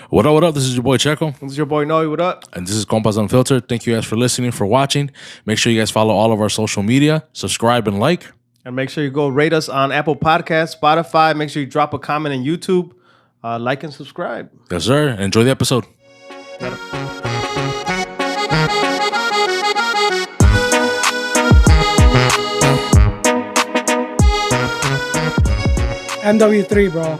What up? This is your boy Checo. This is your boy Noe. What up? And this is Compas Unfiltered. Thank you guys for listening, for watching. Make sure you guys follow all of our social media, subscribe and like. And make sure you go rate us on Apple Podcasts, Spotify. Make sure you drop a comment on YouTube. Like and subscribe. Yes, sir. Enjoy the episode. MW3, bro.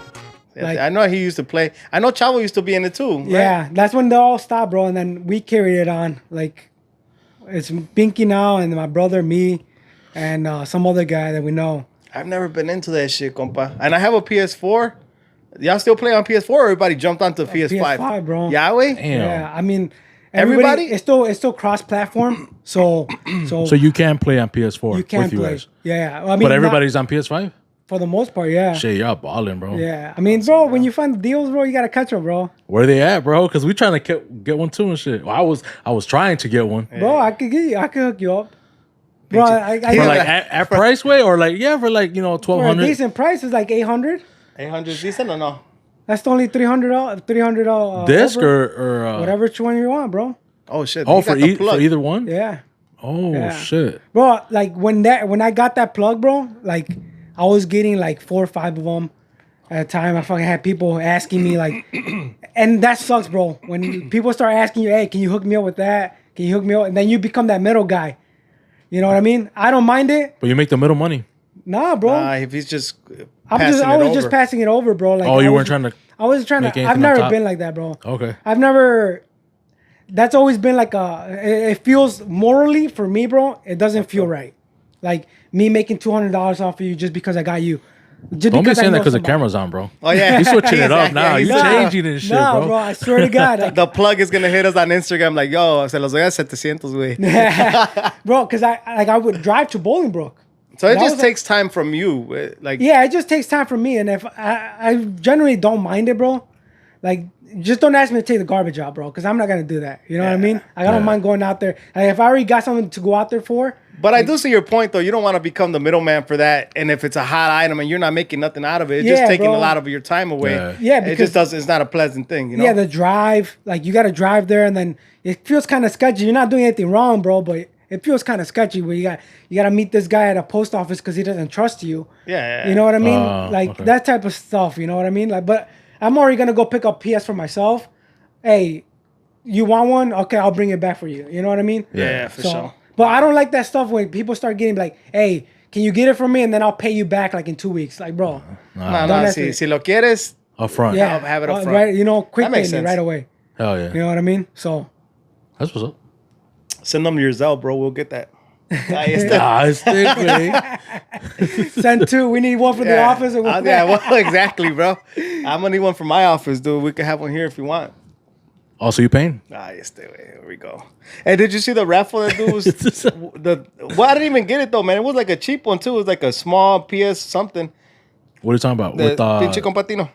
Like, I know he used to play. I know Chavo used to be in it too. Right? Yeah, that's when they all stopped, bro. And then we carried it on. Like, it's Pinky now, and my brother, me, and some other guy that we know. I've never been into that shit, compa. And I have a PS4. Y'all still play on PS4? Or everybody jumped onto PS5? PS5, bro. Yahweh? Damn. Yeah, I mean, Everybody? It's still cross-platform. So you can play on PS4 you can with you play. guys. Yeah, I mean, But everybody's on PS5? for the most part, yeah. Shit, y'all balling, bro. Yeah, I mean, bro, when you find the deals, bro, you gotta catch them, bro. Where they at, bro? Because we trying to get one too and shit. Well, I was trying to get one. Bro, I could hook you up. Bro, I For like at price way or like, yeah, for like, for a 1,200. decent price is like 800. 800 is decent or no? That's only $300 Disc over. or Whatever one you want, bro. Oh, shit. Oh, He got the for plug. either one? Yeah. Oh, Yeah. shit. Bro, like when I got that plug, bro, like I was getting like 4 or 5 of them at a time. I fucking had people asking me like, and that sucks, bro. When people start asking you, hey, can you hook me up with that? Can you hook me up? And then you become that middle guy. You know what I mean? I don't mind it. But you make the middle money. Nah, bro. Nah, if he's just I was just passing it over, bro. Like, You weren't trying to. I was trying make to. anything I've on never top? been like that, bro. Okay. I've never. That's always been like it feels morally for me, bro. It doesn't feel right. Like me making $200 off of you just because I got you. Just Don't be because I saying that know because the somebody. camera's on, bro. Oh, yeah. You switching it up now. You Nah. changing and shit, Nah, bro. I swear to God. Like, The plug is going to hit us on Instagram like, yo, se los doy a 700, güey. bro, because I would drive to Bolingbrook. So it That just was takes time from you. Like, Yeah, it just takes time for me. And if I generally don't mind it, bro. Like, just don't ask me to take the garbage out, bro, because I'm not going to do that. You know what I mean? I don't mind going out there. Like, if I already got something to go out there for. But I do see your point, though. You don't want to become the middleman for that. And if it's a hot item and you're not making nothing out of it, it's just taking bro. a lot of your time away. Yeah, it just does. It's not a pleasant thing, you know? Yeah, the drive. Like, you got to drive there, and then it feels kind of sketchy. You're not doing anything wrong, bro, but it feels kind of sketchy where you got to meet this guy at a post office because he doesn't trust you. Yeah. You know what I mean? Okay. That type of stuff. You know what I mean? Like, but I'm already gonna go pick up PS for myself. Hey, you want one? Okay, I'll bring it back for you. You know what I mean? Yeah, for sure. But I don't like that stuff when people start getting like, hey, can you get it from me and then I'll pay you back like in 2 weeks? Like, bro. No, si lo quieres, Up front. Yeah. have it up front. Right, you know, quick That makes pay me sense. right away. Hell yeah. You know what I mean? So. That's what's up. send them your Zelle, bro. We'll get that. Ahí está. Send 2. We need one for the office. And one Yeah, well, exactly, bro. I'm going to need one for my office, dude. We can have one here if you want. Also, you paying? Here we go. Hey, did you see the raffle that dude was? I didn't even get it, though, man. It was like a cheap one, too. It was like a small PS something. What are you talking about? The With pinche compatino.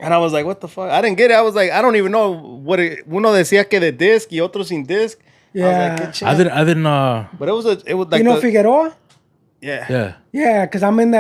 And I was like, what the fuck? I didn't get it. I was like, I don't even know what it... Uno decía que de disc y otro sin disc. Yeah. I was like, "Qué I chingada." didn't But it was like You know Figueroa? Yeah. yeah. Yeah, because I'm in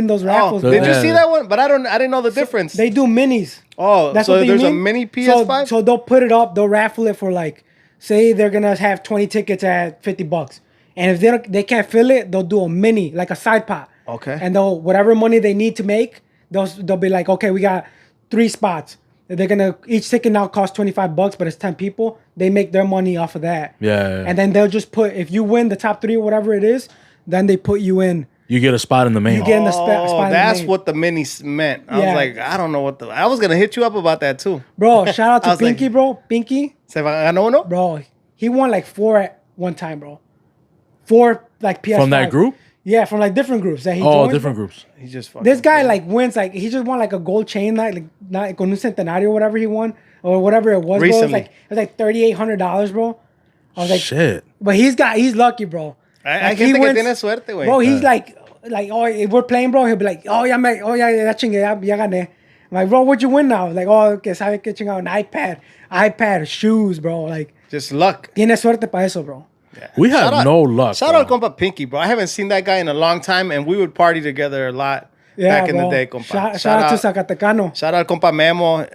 those raffles. Did bro. you see that one? But I didn't know the difference. They do minis. Oh, That's so what there's you a mean? mini PS5? So they'll put it up, they'll raffle it for like, say they're gonna have 20 tickets at $50. And if they can't fill it, they'll do a mini, like a side pot. Okay. And they'll whatever money they need to make, they'll be like, okay, we got 3 spots. They're gonna each ticket now costs $25, but it's 10 people. They make their money off of that. Yeah. And then they'll just put, if you win the top 3 or whatever it is, then they put you in. You get a spot in the main. You get in the spot. in the That's main. what the mini meant. I was Yeah. like, I don't know what I was gonna hit you up about that too. Bro, shout out I to was like- Pinky, bro. Pinky, Se ganó uno? bro, he won like 4 at one time, bro. 4 like PS5. From that group? Yeah, from like different groups that he Oh, joined. different groups. He just fucking This guy like wins like he just won like a gold chain like not con un centenario or whatever he won or whatever it was. Recently. Bro. It was like $3,800, bro. I was like, Shit. but he's lucky, bro. Hay Like, gente he que wins- tiene suerte, güey. Bro, he's like, oh, if we're playing, bro, he'll be like, ya chingue, ya gané. I'm like, bro, what'd you win now? Like, oh, que sabe que chingado, an iPad, shoes, bro. Like, just luck. tiene suerte para eso, bro. Yeah. We have Shout out- no luck. Shout bro. out Compa Pinky, bro. I haven't seen that guy in a long time, and we would party together a lot. Yeah, back in bro. the day, compa. Shout out to Zacatecano. Shout out al compa Memo.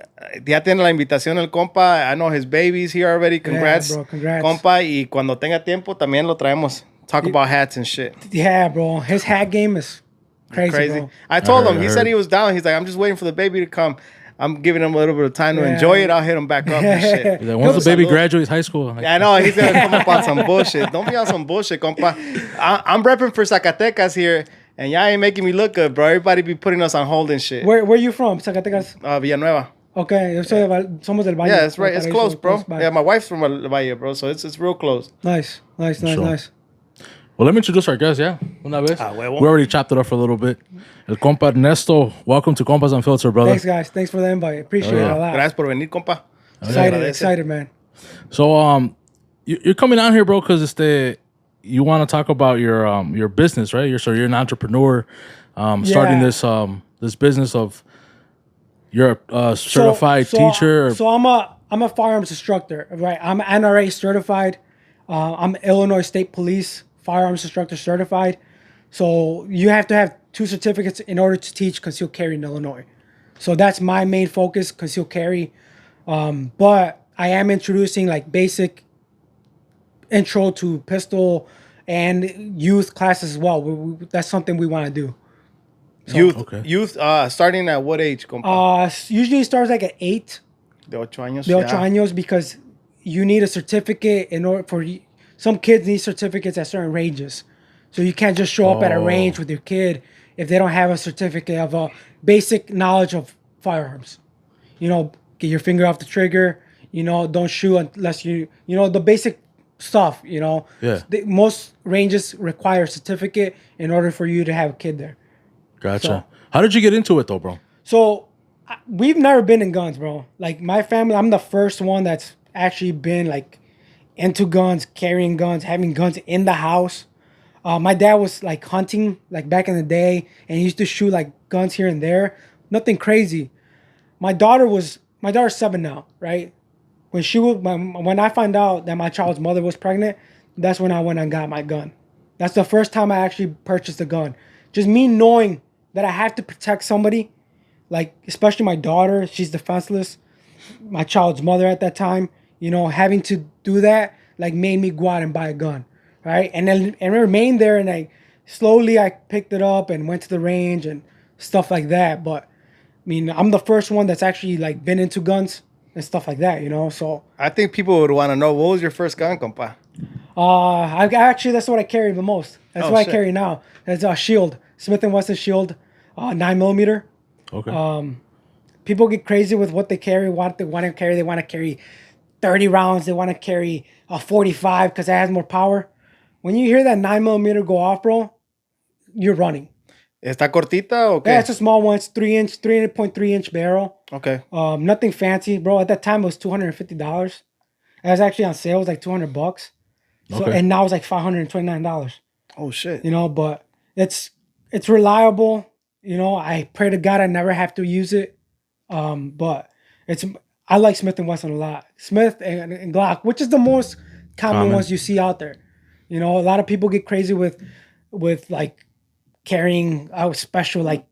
Ya tiene la invitación el compa. I know his baby's here already. Congrats, bro, congrats. compa. Y cuando tenga tiempo también lo traemos. Talk about hats and shit. Yeah, bro. His hat game is crazy. Bro. I told him. I He heard. said he was down. He's like, I'm just waiting for the baby to come. I'm giving him a little bit of time to enjoy it. I'll hit him back up and shit. He's like, once the baby graduates high school. Yeah, I know. He's going to come up on some bullshit. Don't be on some bullshit, compa. I'm repping for Zacatecas here, and y'all ain't making me look good, bro. Everybody be putting us on hold and shit. Where you from? Zacatecas? Villanueva. Okay, yo soy somos del Valle. Yeah, that's right. It's close, bro. By. Yeah, my wife's from El Valle, bro, so it's real close. Nice. Sure. Well, let me introduce our guest, yeah? Una vez. Huevo. We already chopped it up for a little bit. El compa Ernesto, welcome to Compas Unfiltered, brother. Thanks, guys. Thanks for the invite. Appreciate it a lot. Gracias por venir, compa. Excited, man. So, you're coming on here, bro, because you want to talk about your business, right? You're an entrepreneur, starting this business of you're a certified teacher. So I'm a firearms instructor, right? I'm NRA certified. I'm Illinois State Police firearms instructor certified. So you have to have 2 certificates in order to teach concealed carry in Illinois. So that's my main focus, concealed carry. But I am introducing like basic intro to pistol and youth classes as well. That's something we want to do. So, Youth, starting at what age, compa? Usually it starts like at 8. De 8 años. De 8 años, because you need a certificate in order for some kids need certificates at certain ranges. So you can't just show up at a range with your kid if they don't have a certificate of a basic knowledge of firearms. You know, get your finger off the trigger, don't shoot unless the basic stuff, Yeah. Most ranges require a certificate in order for you to have a kid there. Gotcha. So, how did you get into it, though, bro? So we've never been in guns, bro. Like my family, I'm the first one that's actually been like into guns, carrying guns, having guns in the house. My dad was like hunting like back in the day, and he used to shoot like guns here and there. Nothing crazy. My daughter's 7 now, right? When I found out that my child's mother was pregnant, that's when I went and got my gun. That's the first time I actually purchased a gun. Just me knowing that I have to protect somebody, like especially my daughter, she's defenseless. My child's mother at that time, having to do that like made me go out and buy a gun, right? And I remained there, and I picked it up and went to the range and stuff like that. But I mean, I'm the first one that's actually like been into guns and stuff like that, So I think people would want to know, what was your first gun, compa? That's what I carry the most. That's what I carry now. It's a Shield, Smith & Wesson Shield, 9mm. Okay. People get crazy with what they carry, what they want to carry. They want to carry 30 rounds. They want to carry a 45 because it has more power. When you hear that 9mm go off, bro, you're running. ¿Está cortita o qué? Yeah, it's a small one. It's 3.3 inch barrel. Okay. Nothing fancy, bro. At that time, it was $250. It was actually on sale. It was like $200. So, and now it's like $529. Oh shit. But it's reliable. I pray to God I never have to use it. But I like Smith & Wesson a lot. Smith and Glock, which is the most common ones you see out there. A lot of people get crazy with like carrying out special, like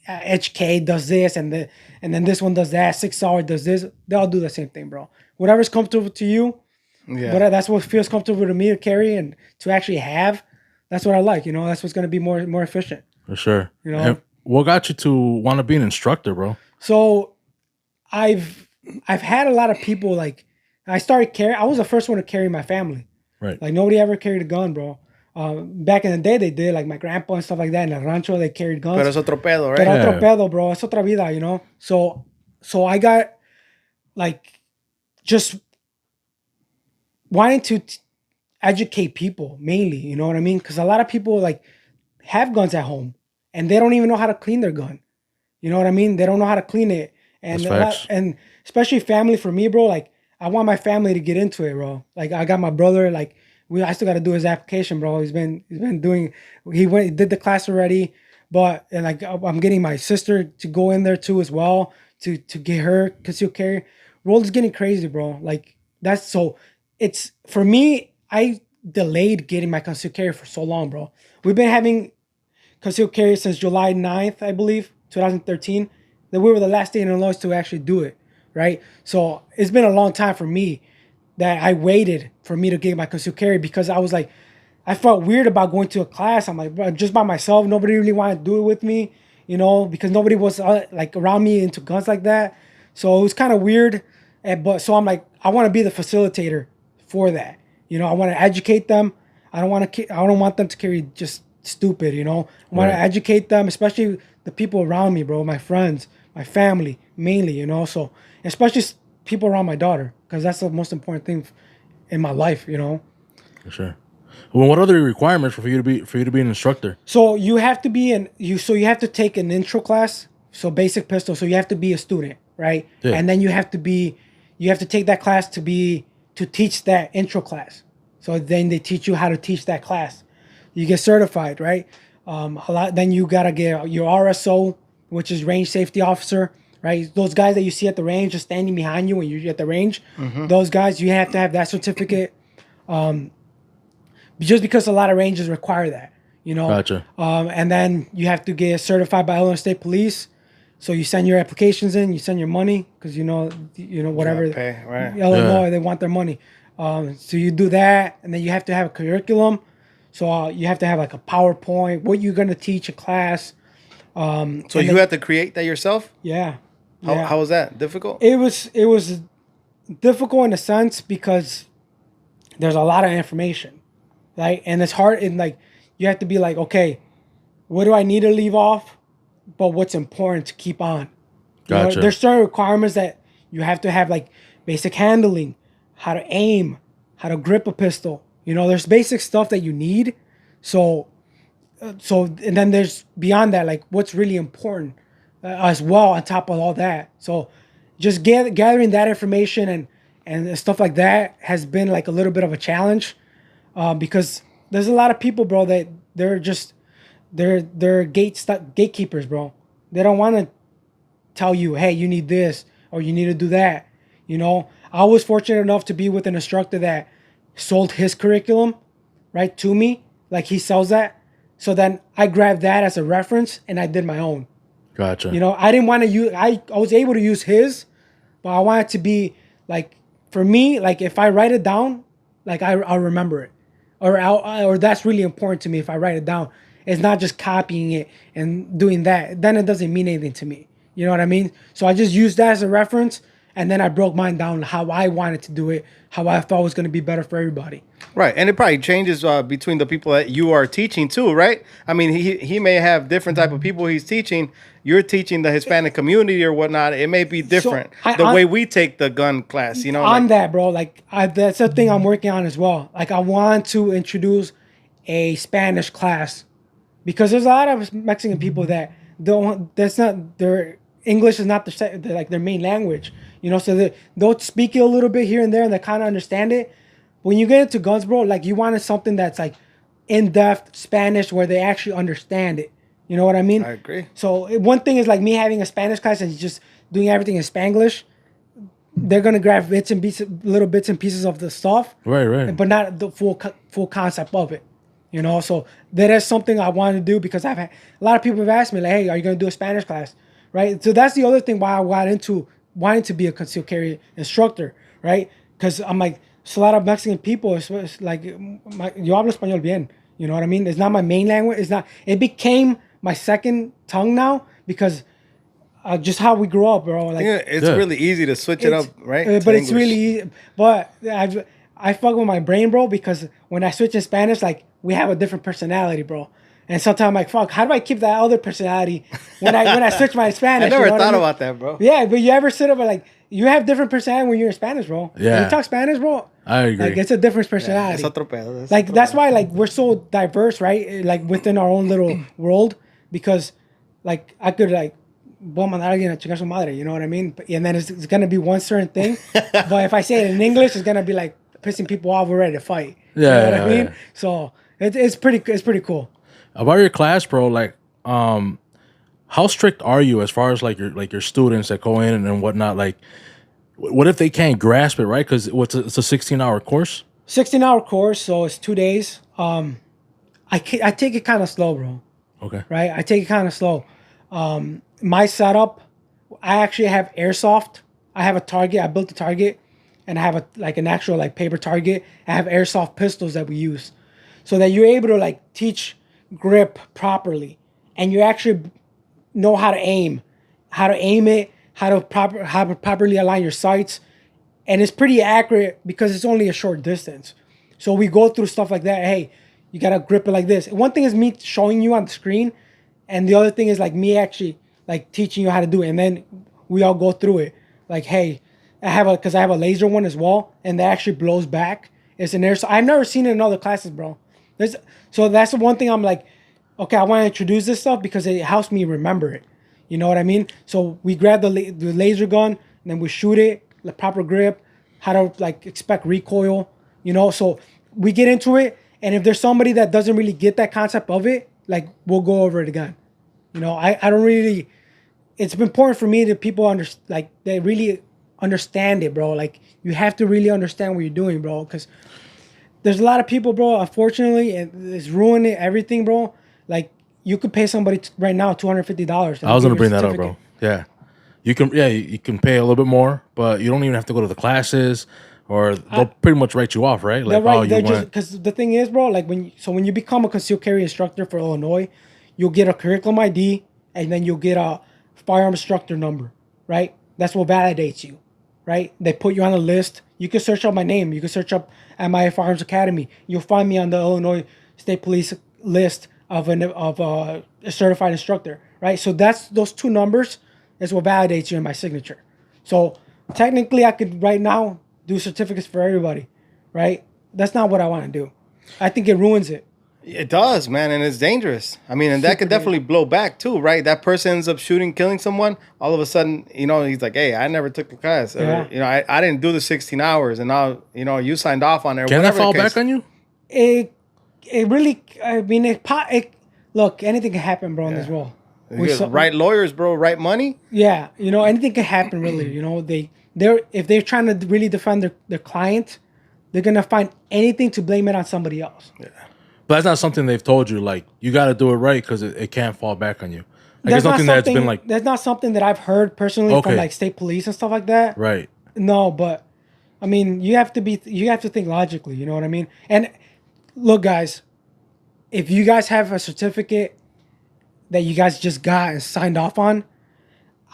HK does this and then this one does that. 6 Hour does this. They all do the same thing, bro. Whatever's comfortable to you. Yeah. But that's what feels comfortable to me to carry and to actually have. That's what I like. That's what's going to be more efficient. For sure. And what got you to want to be an instructor, bro? So I've had a lot of people like I started carrying. I was the first one to carry my family. Right. Like nobody ever carried a gun, bro. Back in the day, they did. Like my grandpa and stuff like that in the rancho, they carried guns. Pero es otro pedo, right? Pero otro pedo, bro. Es otra vida, So I got like just wanting to educate people mainly. You know what I mean? Because a lot of people like have guns at home and they don't even know how to clean their gun. You know what I mean? They don't know how to clean it, and and especially family for me, bro. Like I want my family to get into it, bro. Like I got my brother, like. I still got to do his application, bro. He's been doing. He did the class already, but and like I'm getting my sister to go in there too as well to get her concealed carry. World is getting crazy, bro. Like that's so. It's for me. I delayed getting my concealed carry for so long, bro. We've been having concealed carry since July 9th, I believe, 2013. That we were the last state in Illinois to actually do it, right? So it's been a long time for me that I waited for me to get my concealed carry because I was like, I felt weird about going to a class. I'm like, bro, just by myself. Nobody really wanted to do it with me, you know, because nobody was like around me into guns like that. So it was kind of weird. But so I'm like, I want to be the facilitator for that. You know, I want to educate them. I don't want them to carry just stupid, you know. I want to educate them, especially the people around me, bro, my friends, my family, mainly, you know. So especially people around my daughter, because that's the most important thing in my life, you know. For sure. Well, what are the requirements for you to be an instructor? So you have to be you have to take an intro class, so basic pistol. So you have to be a student, right? Yeah. And then you have to take that class to teach that intro class. So then they teach you how to teach that class. You get certified, right? Then you gotta get your RSO, which is range safety officer, right? Those guys that you see at the range, just standing behind you when you're at the range. Mm-hmm. Those guys, you have to have that certificate. Just because a lot of ranges require that, you know. Gotcha. And then you have to get certified by Illinois State Police. So you send your applications in, you send your money because you know whatever. Pay, right? Illinois, they want their money. So you do that, and then you have to have a curriculum. So you have to have like a PowerPoint, what you're gonna teach a class. So you had to create that yourself? Yeah. How was that? Difficult? It was difficult in a sense because there's a lot of information. Right, and it's hard, and like you have to be like, okay, what do I need to leave off, but what's important to keep on? Gotcha. There's certain requirements that you have to have, like basic handling, how to aim, how to grip a pistol. You know, there's basic stuff that you need. So, and then there's beyond that, like what's really important as well on top of all that. So, just gathering that information and stuff like that has been like a little bit of a challenge. Because there's a lot of people, bro, that they're gatekeepers, bro. They don't want to tell you, hey, you need this or you need to do that. You know, I was fortunate enough to be with an instructor that sold his curriculum, right, to me, like he sells that. So then I grabbed that as a reference and I did my own. Gotcha. You know, I didn't want to use. I was able to use his, but I want it to be like, for me, like if I write it down, like I'll remember it. Or that's really important to me if I write it down. It's not just copying it and doing that. Then it doesn't mean anything to me. You know what I mean? So I just used that as a reference, and then I broke mine down how I wanted to do it, how I thought was going to be better for everybody. Right, and it probably changes between the people that you are teaching too, right? I mean, he may have different type of people he's teaching. You're teaching the Hispanic community or whatnot. It may be different. The way we take the gun class, you know. On that, bro, like that's the thing I'm working on as well. Like I want to introduce a Spanish class because there's a lot of Mexican people that don't. That's not their English is not their main language. You know, so they'll speak it a little bit here and there, and they kind of understand it. When you get into guns, bro, like you wanted something that's like in-depth Spanish where they actually understand it. You know what I mean? I agree. So one thing is like me having a Spanish class and just doing everything in Spanglish. They're gonna grab little bits and pieces of the stuff, right, but not the full concept of it. You know, so that is something I want to do because I've had a lot of people have asked me like, "Hey, are you gonna do a Spanish class?" Right? So that's the other thing why I got into wanting to be a concealed carry instructor, right? Because I'm like, it's a lot of Mexican people. It's like, yo hablo español bien. You know what I mean? It's not my main language. It's not. It became my second tongue now because just how we grew up, bro. Like, it's really easy to switch it up, right? But it's really easy. But I fuck with my brain, bro, because when I switch in Spanish, like we have a different personality, bro. And sometimes I'm like, fuck, how do I keep that other personality when I switch my Spanish? I never thought about that, bro. Yeah, but you ever sit up and like you have different personality when you're in Spanish, bro. Yeah. When you talk Spanish, bro. I agree. Like it's a different personality. Yeah, it's otro pedo. Like that's why like we're so diverse, right? Like within our own little world, because like I could like voy a mandar a alguien a chingar su madre, you know what I mean? And then it's gonna be one certain thing, but if I say it in English, it's gonna be like pissing people off. We're ready to fight. Yeah, you know what I mean? Yeah. So it's pretty cool. About your class, bro, like how strict are you as far as like your students that go in and whatnot? Like, what if they can't grasp it, right? Because it's a 16-hour course. 16-hour course, so it's 2 days. I take it kind of slow, bro. Okay. Right? I take it kind of slow. My setup, I actually have airsoft. I have a target. I built a target, and I have an actual like paper target. I have airsoft pistols that we use, so that you're able to like teach grip properly, and you actually know how to aim it, how to properly align your sights, and it's pretty accurate because it's only a short distance. So we go through stuff like that. Hey, you gotta grip it like this. One thing is me showing you on the screen, and the other thing is like me actually like teaching you how to do it, and then we all go through it. Like, hey, I have a laser one as well, and that actually blows back. It's an air. So I've never seen it in other classes, bro. So that's the one thing I'm like, okay, I want to introduce this stuff because it helps me remember it. You know what I mean? So we grab the laser gun, and then we shoot it, the proper grip, how to like expect recoil. You know, so we get into it, and if there's somebody that doesn't really get that concept of it, like we'll go over it again. You know, I don't really. It's important for me that people they really understand it, bro. Like you have to really understand what you're doing, bro, because there's a lot of people, bro. Unfortunately, it's ruining everything, bro. Like you could pay somebody right now $250. I was gonna bring that up, bro. Yeah, you can pay a little bit more, but you don't even have to go to the classes, or they'll pretty much write you off, right? Like, right, because the thing is, bro, like when you become a concealed carry instructor for Illinois, you'll get a curriculum ID, and then you'll get a firearm instructor number, right? That's what validates you, right? They put you on a list. You can search up my name. You can search up at my Firearms Academy. You'll find me on the Illinois State Police list of a certified instructor, right? So those two numbers is what validates you in my signature. So technically, I could right now do certificates for everybody, right? That's not what I want to do. I think it ruins it. It does, man, and it's dangerous. I mean, and that could definitely blow back too, right? That person ends up killing someone. All of a sudden, you know, he's like, "Hey, I never took the class. Or, you know, I didn't do the 16 hours, and now, you know, you signed off on it." Can that fall back on you? It really. I mean, look, anything can happen, bro, in this world. Right lawyers, bro. Right money. Yeah, you know, anything can happen. Really, you know, if they're trying to really defend their client, they're gonna find anything to blame it on somebody else. Yeah. But that's not something they've told you. Like, you got to do it right because it can't fall back on you. Like, it's something that's been like... That's not something that I've heard personally from like state police and stuff like that. Right. No, but I mean, you have to think logically. You know what I mean? And look, guys, if you guys have a certificate that you guys just got and signed off on,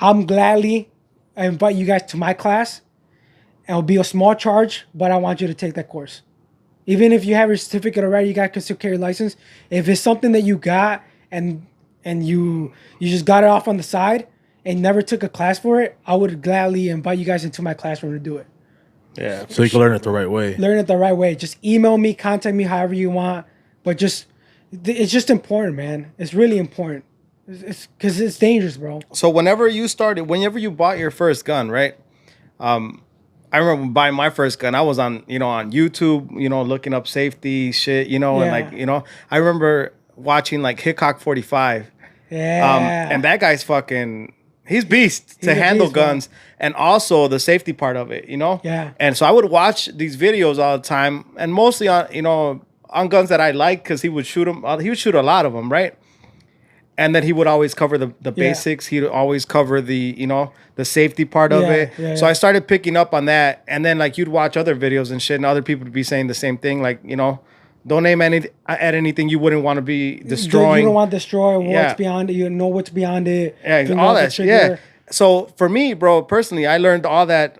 I invite you guys to my class. And it'll be a small charge, but I want you to take that course. Even if you have your certificate already, you got a concealed carry license. If it's something that you got and you just got it off on the side and never took a class for it, I would gladly invite you guys into my classroom to do it. Yeah. So you can learn it the right way. Learn it the right way. Just email me, contact me however you want. But it's just important, man. It's really important. It's because it's dangerous, bro. So whenever you bought your first gun, right? I remember buying my first gun. I was on YouTube, looking up safety shit, and I remember watching like Hickok 45. Yeah. And that guy's he's beast to handle guns, and also the safety part of it, Yeah. And so I would watch these videos all the time, and mostly on guns that I like, because he would shoot them. He would shoot a lot of them, right? And then he would always cover the basics. He'd always cover the safety part of it. Yeah, so I started picking up on that. And then like you'd watch other videos and shit, and other people would be saying the same thing. Like, don't aim at anything you wouldn't want to be destroying. You don't want to destroy what's beyond it. You know what's beyond it. Yeah, all that shit. Yeah. So for me, bro, personally, I learned all that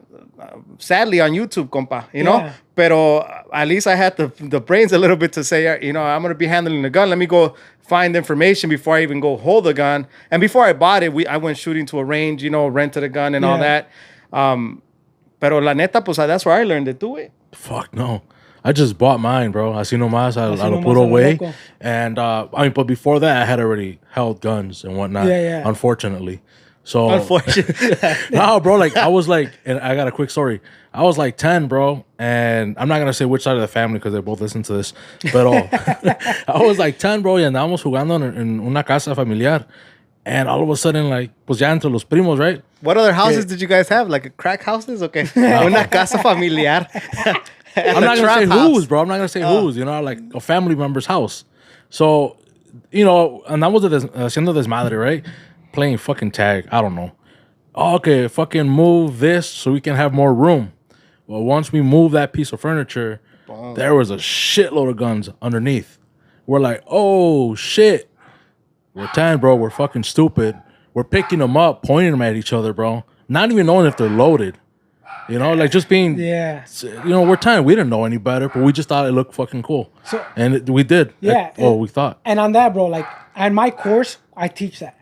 sadly on YouTube, compa, Pero at least I had the brains a little bit to say, I'm going to be handling the gun. Let me go find information before I even go hold the gun. And before I bought it, I went shooting to a range, rented a gun and all that. Pero la neta, pues that's where I learned to do it. Fuck no. I just bought mine, bro. Así nomás, I lo puro away. And but before that, I had already held guns and whatnot. Yeah. Unfortunately. So unfortunately. No, bro, like I was like, and I got a quick story. I was like 10, bro, and I'm not gonna say which side of the family because they both listen to this. But I was like 10, bro, y andábamos jugando en una casa familiar. And all of a sudden, like, pues ya entre los primos, right? What other houses did you guys have? Like crack houses? Okay. Una casa familiar. I'm not going to say whose, bro. I'm not going to say whose, like a family member's house. So you know, and that was haciendo desmadre, right? Playing fucking tag. I don't know. Oh, okay, fucking move this so we can have more room. Well, once we move that piece of furniture, there was a shitload of guns underneath. We're like, oh shit. We're 10, bro. We're fucking stupid. We're picking them up, pointing them at each other, bro. Not even knowing if they're loaded. You know, like just being, Yeah. you know, we're 10. We didn't know any better, but we just thought it looked fucking cool. So- and we did. Yeah. We thought. And on that, bro, like on my course, I teach that.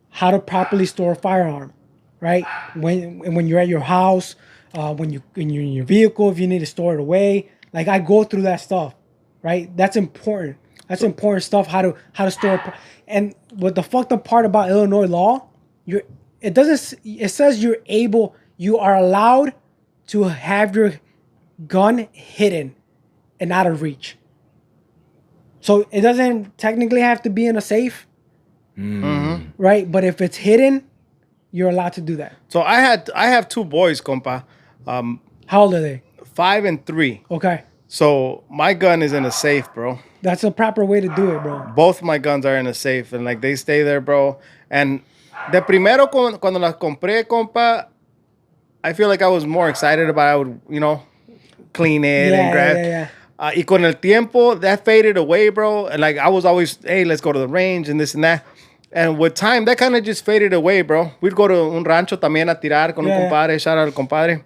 How to properly store a firearm, right? When you're at your house, when you're in your vehicle, if you need to store it away. Like I go through that stuff, right? That's important. That's important stuff. How to store. And what the fucked up part about Illinois law, it says you are allowed to have your gun hidden and out of reach. So it doesn't technically have to be in a safe, right? But if it's hidden, you're allowed to do that. So I have 2 boys, compa. How old are they? 5 and 3. Okay. So my gun is in a safe, bro. That's the proper way to do it, bro. Both my guns are in a safe, and like they stay there, bro. And de primero cuando las compré, compa, I feel like I was more excited about it. I would, you know, clean it and grab. Yeah. Y con el tiempo, that faded away, bro. And like I was always, hey, let's go to the range and this and that. And with time, that kind of just faded away, bro. We'd go to un rancho también a tirar con un compadre. Shout out al compadre,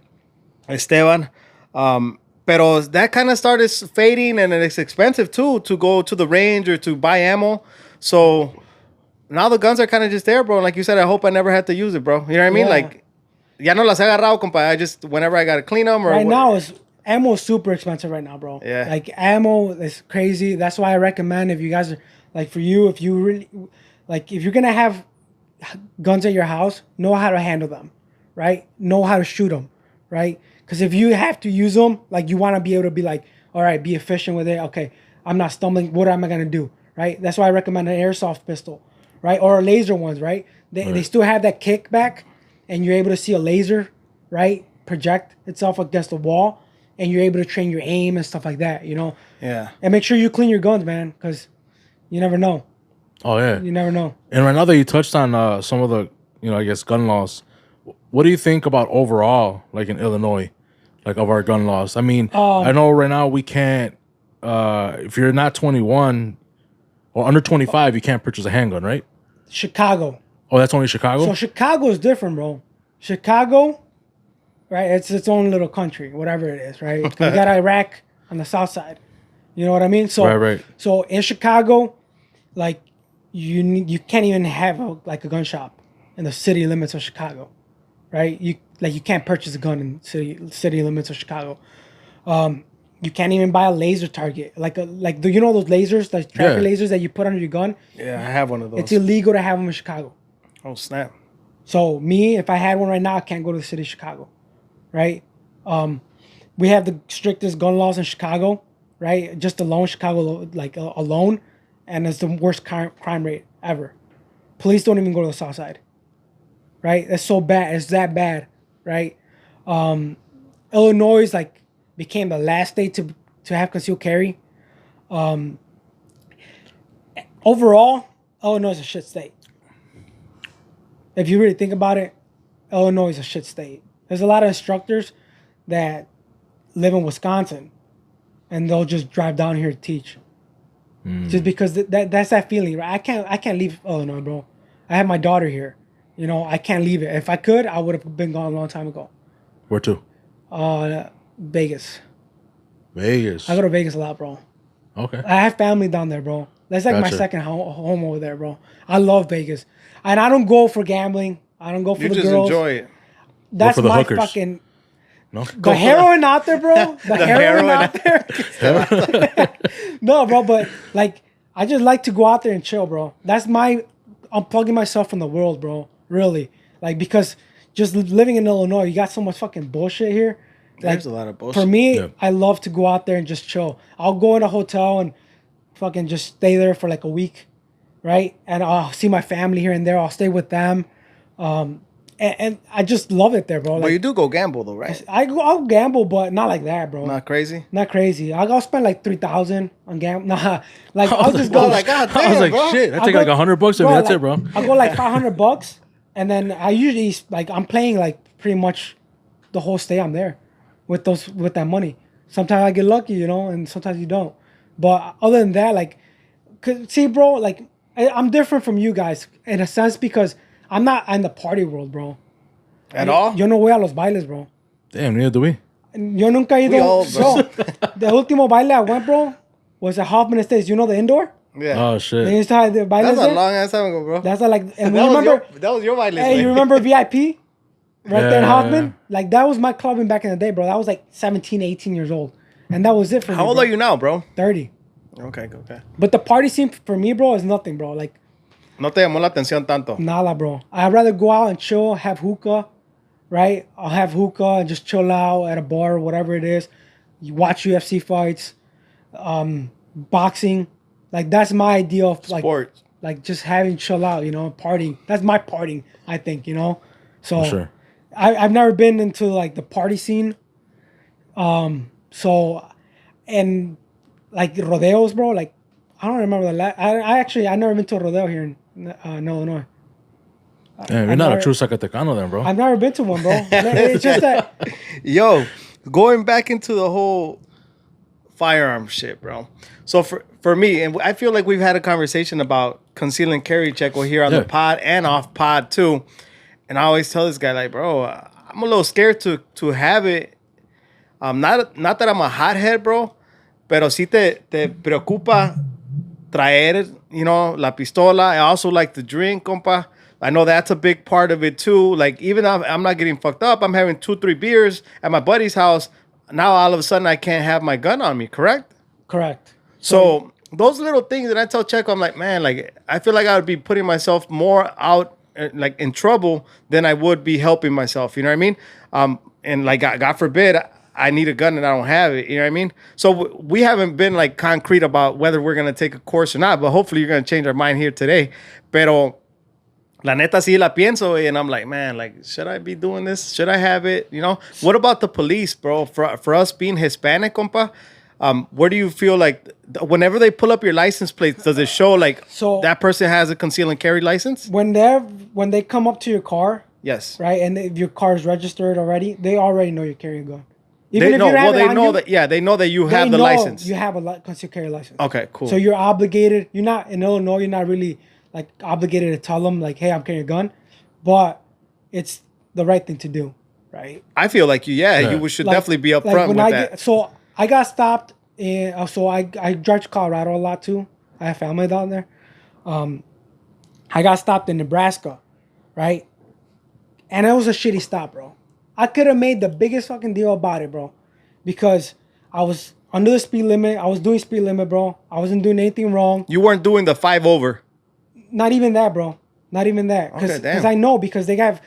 Esteban. Pero that kind of started fading, and it's expensive too to go to the range or to buy ammo. So now the guns are kind of just there, bro. Like you said, I hope I never had to use it, bro. You know what I mean? Like, ya no las he agarrado, compa. I just, whenever I got to clean them. Or now, ammo is super expensive right now, bro. Yeah. Like, ammo is crazy. That's why I recommend if you guys are, like, for you, if you really, like, if you're going to have guns at your house, know how to handle them, right? Know how to shoot them, right? Because if you have to use them, like, you want to be able to be like, all right, be efficient with it. Okay, I'm not stumbling. What am I going to do, right? That's why I recommend an airsoft pistol, right? Or laser ones, right? They still have that kickback, and you're able to see a laser, right, project itself against the wall, and you're able to train your aim and stuff like that, you know? Yeah. And make sure you clean your guns, man, because you never know. Oh, yeah. You never know. And right now that you touched on some of the, you know, I guess gun laws, what do you think about overall, like in Illinois, like of our gun laws? I mean, I know right now we can't, if you're not 21 or under 25, you can't purchase a handgun, right? Chicago. Oh, that's only Chicago? So Chicago is different, bro. Chicago, right? It's its own little country, whatever it is, right? You got Iraq on the south side. You know what I mean? So, right. So in Chicago, like you can't even have a gun shop in the city limits of Chicago, right? You can't purchase a gun in city limits of Chicago. You can't even buy a laser target, do you know those lasers, like tracker lasers that you put under your gun? Yeah, I have one of those. It's illegal to have them in Chicago. Oh, snap. So me, if I had one right now, I can't go to the city of Chicago, right? We have the strictest gun laws in Chicago, right? Just alone, Chicago, alone, and it's the worst crime rate ever. Police don't even go to the south side, right? It's so bad. It's that bad, right? Illinois became the last state to have concealed carry. Overall, Illinois is a shit state. If you really think about it, Illinois is a shit state. There's a lot of instructors that live in Wisconsin, and they'll just drive down here to teach, just because that's that feeling, right? I can't leave Illinois, bro. I have my daughter here. You know, I can't leave it. If I could, I would have been gone a long time ago. Where to? Vegas. Vegas. I go to Vegas a lot, bro. Okay. I have family down there, bro. That's like my second home over there, bro. I love Vegas. And I don't go for gambling. I don't go for the girls. You just enjoy it. That's my hookers. Fucking... No? The heroin out there, bro. The heroin out there. No, bro, but I just like to go out there and chill, bro. That's I'm unplugging myself from the world, bro. Really. Because just living in Illinois, you got so much fucking bullshit here. There's a lot of bullshit. For me, I love to go out there and just chill. I'll go in a hotel and fucking just stay there for a week, right? And I'll see my family here and there. I'll stay with them. And and I just love it there, bro. Well, you do go gamble though, right? I'll gamble, but not like that, bro. Not crazy. Not crazy. I'll spend like 3,000 on gamble. Nah, like I'll just go like, God damn, I was like, bro. shit. I take like $100 of me. That's like, it, bro. I'll go like $500, and then I usually like I'm playing like pretty much the whole stay I'm there with that money. Sometimes I get lucky, you know, and sometimes you don't. But other than that, like, see, bro, like I'm different from you guys in a sense because I'm not in the party world, bro. At all? Yo no voy a los bailes, bro. Damn, neither do we. Yo nunca he ido. all, bro. The último baile I went, bro, was at Hoffman Estates. You know the indoor? Yeah. Oh, They shit. used to have the bailes That's a there. long ass time ago, bro. That's like, and that, remember, was your white list. hey, you remember VIP? Right there in Yeah. Hoffman? Like, that was my clubbing back in the day, bro. That was like 17, 18 years old. And that was it for me. How old bro. are you now, bro? 30. Okay. But the party scene for me, bro, is nothing, bro. Like, No te llamó la atención tanto. nada, bro. I'd rather go out and chill, have hookah, right? I'll have hookah and just chill out at a bar or whatever it is. You watch UFC fights, boxing. Like, that's my idea of, like, Sports. like just having chill out, you know, partying. That's my partying, I think, you know? So, For sure. I've never been into, like, the party scene. So, and, like, rodeos, bro, like, I don't remember the last. I never been to a rodeo here in Illinois. Damn, you're not a true Zacatecano then, bro. I've never been to one, bro. It's just that. Yo, going back into the whole firearm shit, bro. So for me, and I feel like we've had a conversation about conceal and carry check here on the pod and off pod too. And I always tell this guy, like, bro, I'm a little scared to have it. Not that I'm a hothead, bro, pero sí te preocupa traer, you know, la pistola. I also like to drink, compa. I know that's a big part of it too. Like, even if I'm not getting fucked up, I'm having 2-3 beers at my buddy's house. Now all of a sudden I can't have my gun on me, correct? Correct. So those little things that I tell Checo, I'm like, man, like, I feel like I would be putting myself more out, like, in trouble than I would be helping myself. You know what I mean? And like, God forbid, I need a gun and I don't have it. You know what I mean? So we haven't been like concrete about whether we're going to take a course or not, but hopefully you're going to change our mind here today. Pero la neta sí la pienso, and I'm like, man, like, should I be doing this? Should I have it? You know, what about the police, bro? For us being Hispanic, compa, where do you feel like whenever they pull up your license plates, does it show like that person has a conceal and carry license? When they come up to your car, yes, right, and if your car is registered already, they already know you're carrying a gun. They know that you have the license. You have a concealed carry license. Okay, cool. So you're obligated. You're not in Illinois. You're not really like obligated to tell them like, hey, I'm carrying a gun, but it's the right thing to do, right? I feel like you should definitely be upfront with that. So I got stopped, and so I drive to Colorado a lot too. I have family down there. I got stopped in Nebraska, right? And it was a shitty stop, bro. I could have made the biggest fucking deal about it, bro, because I was under the speed limit. I was doing speed limit, bro. I wasn't doing anything wrong. You weren't doing the 5 over. Not even that, bro. Not even that. Because I know, because they have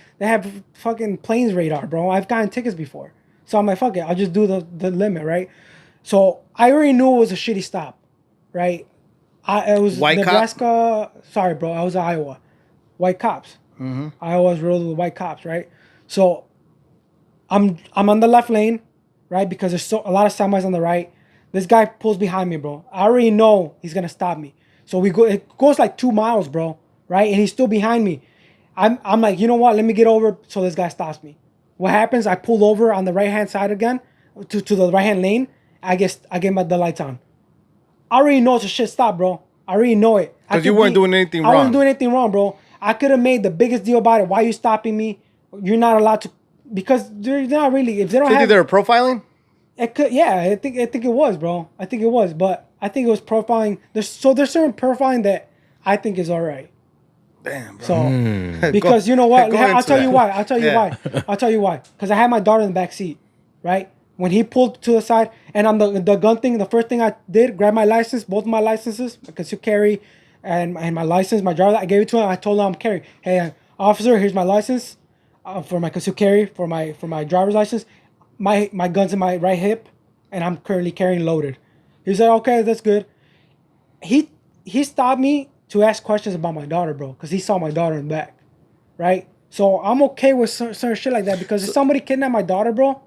fucking planes radar, bro. I've gotten tickets before. So I'm like, fuck it. I'll just do the limit, right? So I already knew it was a shitty stop, right? It was white Nebraska. Cop? Sorry, bro. I was in Iowa. White cops. Mm-hmm. Iowa's ruled with white cops, right? So I'm on the left lane, right? Because there's a lot of semis on the right. This guy pulls behind me, bro. I already know he's gonna stop me. So it goes like 2 miles, bro, right? And he's still behind me. I'm like, you know what? Let me get over so this guy stops me. What happens? I pull over on the right-hand side again to the right-hand lane. I get the lights on. I already know it's a shit stop, bro. I already know it. Because you weren't doing anything wrong. I wasn't doing anything wrong, bro. I could have made the biggest deal about it. Why are you stopping me? You're not allowed to, because they're not really. If they don't have, they're profiling. It could, yeah. I think it was, bro. I think it was, but I think it was profiling. There's certain profiling that I think is all right. Damn, bro. So because you know what? I'll tell you why. I'll tell you why. Because I had my daughter in the back seat, right? When he pulled to the side, and on the gun thing, the first thing I did, grab my license, both of my licenses, my concealed carry, and my license, my driver. I gave it to him. I told him I'm carrying. Hey, officer, here's my license for my concealed carry, for my driver's license. My gun's in my right hip, and I'm currently carrying loaded. He said, okay, that's good. He stopped me to ask questions about my daughter, bro, because he saw my daughter in the back, right? So I'm okay with certain shit like that because if somebody kidnapped my daughter, bro,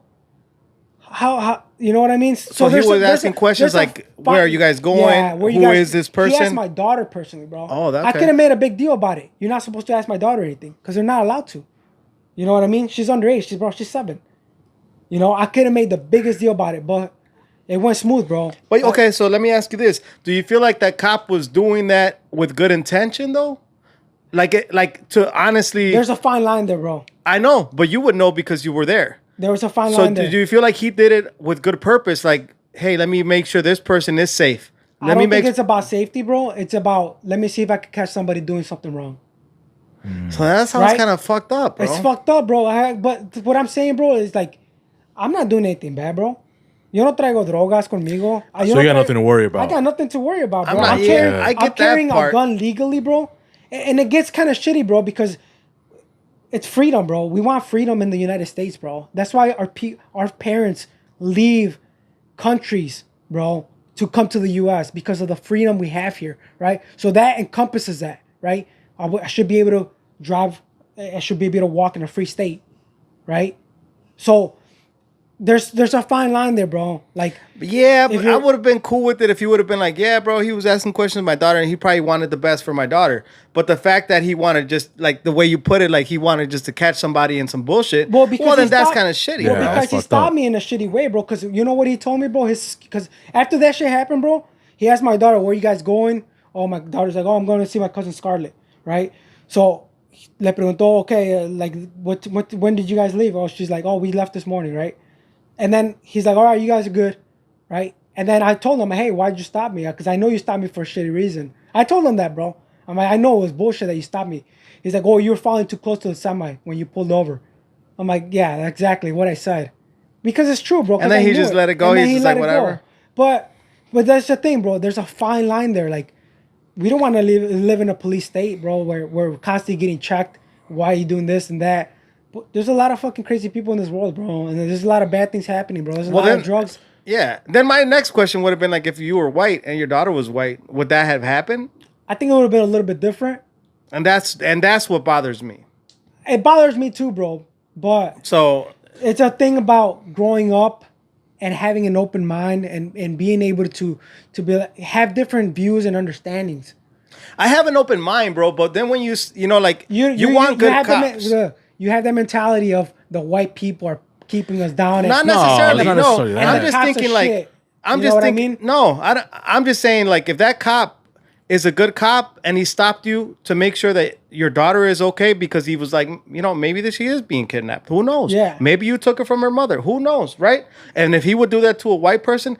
how you know what I mean? So he was asking questions like, where are you guys going? Yeah, Who is this person? He asked my daughter personally, bro. Oh, okay. I could have made a big deal about it. You're not supposed to ask my daughter anything because they're not allowed to. You know what I mean? She's underage. She's 7. You know, I could have made the biggest deal about it, but it went smooth, bro. But okay, so let me ask you this: do you feel like that cop was doing that with good intention, though? Like to honestly, there's a fine line there, bro. I know, but you would know because you were there. There was a fine line there. So do you feel like he did it with good purpose? Like, hey, let me make sure this person is safe. I don't think it's about safety, bro. It's about, let me see if I can catch somebody doing something wrong. So that sounds kind of fucked up, bro. It's fucked up, bro. But what I'm saying, bro, is like, I'm not doing anything bad, bro. Yo no traigo drogas conmigo. So you got nothing to worry about. I got nothing to worry about, bro. I'm carrying a gun legally, bro. And it gets kind of shitty, bro, because it's freedom, bro. We want freedom in the United States, bro. That's why our parents leave countries, bro, to come to the U.S. because of the freedom we have here, right? So that encompasses that, right? I should be able to drive. I should be able to walk in a free state, right? So there's a fine line there, bro. Like, yeah, but I would have been cool with it if he would have been like, yeah, bro, he was asking questions of my daughter and he probably wanted the best for my daughter. But the fact that he wanted just like the way you put it, like he wanted just to catch somebody in some bullshit. Well, then that's kind of shitty. Well, because he stopped me in a shitty way, bro. Because you know what he told me, bro? Because after that shit happened, bro, he asked my daughter, "Where you guys going?" Oh, my daughter's like, "Oh, I'm going to see my cousin Scarlett." Right? So le preguntó, okay, like when did you guys leave? Oh, she's like, "Oh, we left this morning," right? And then he's like, all right, you guys are good, right? And then I told him, hey, why'd you stop me? Because I know you stopped me for a shitty reason. I told him that, bro. I'm like, I know it was bullshit that you stopped me. He's like, oh, you were falling too close to the semi when you pulled over. I'm like, yeah, that's exactly what I said. Because it's true, bro. And then he just let it go. He's just like, whatever. But that's the thing, bro. There's a fine line there. Like, we don't want to live in a police state, bro, where we're constantly getting checked. Why are you doing this and that? But there's a lot of fucking crazy people in this world, bro. And there's a lot of bad things happening, bro. There's a lot of drugs. Yeah. Then my next question would have been like, if you were white and your daughter was white, would that have happened? I think it would have been a little bit different. And that's what bothers me. It bothers me too, bro. But so it's a thing about growing up and having an open mind and being able to have different views and understandings. I have an open mind, bro. But then when you like you want good cops. You have that mentality of the white people are keeping us down. Not necessarily. No, I'm just thinking like, I'm just thinking. No, I'm just saying like if that cop is a good cop and he stopped you to make sure that your daughter is okay because he was like, maybe that she is being kidnapped. Who knows? Yeah. Maybe you took her from her mother. Who knows, right? And if he would do that to a white person,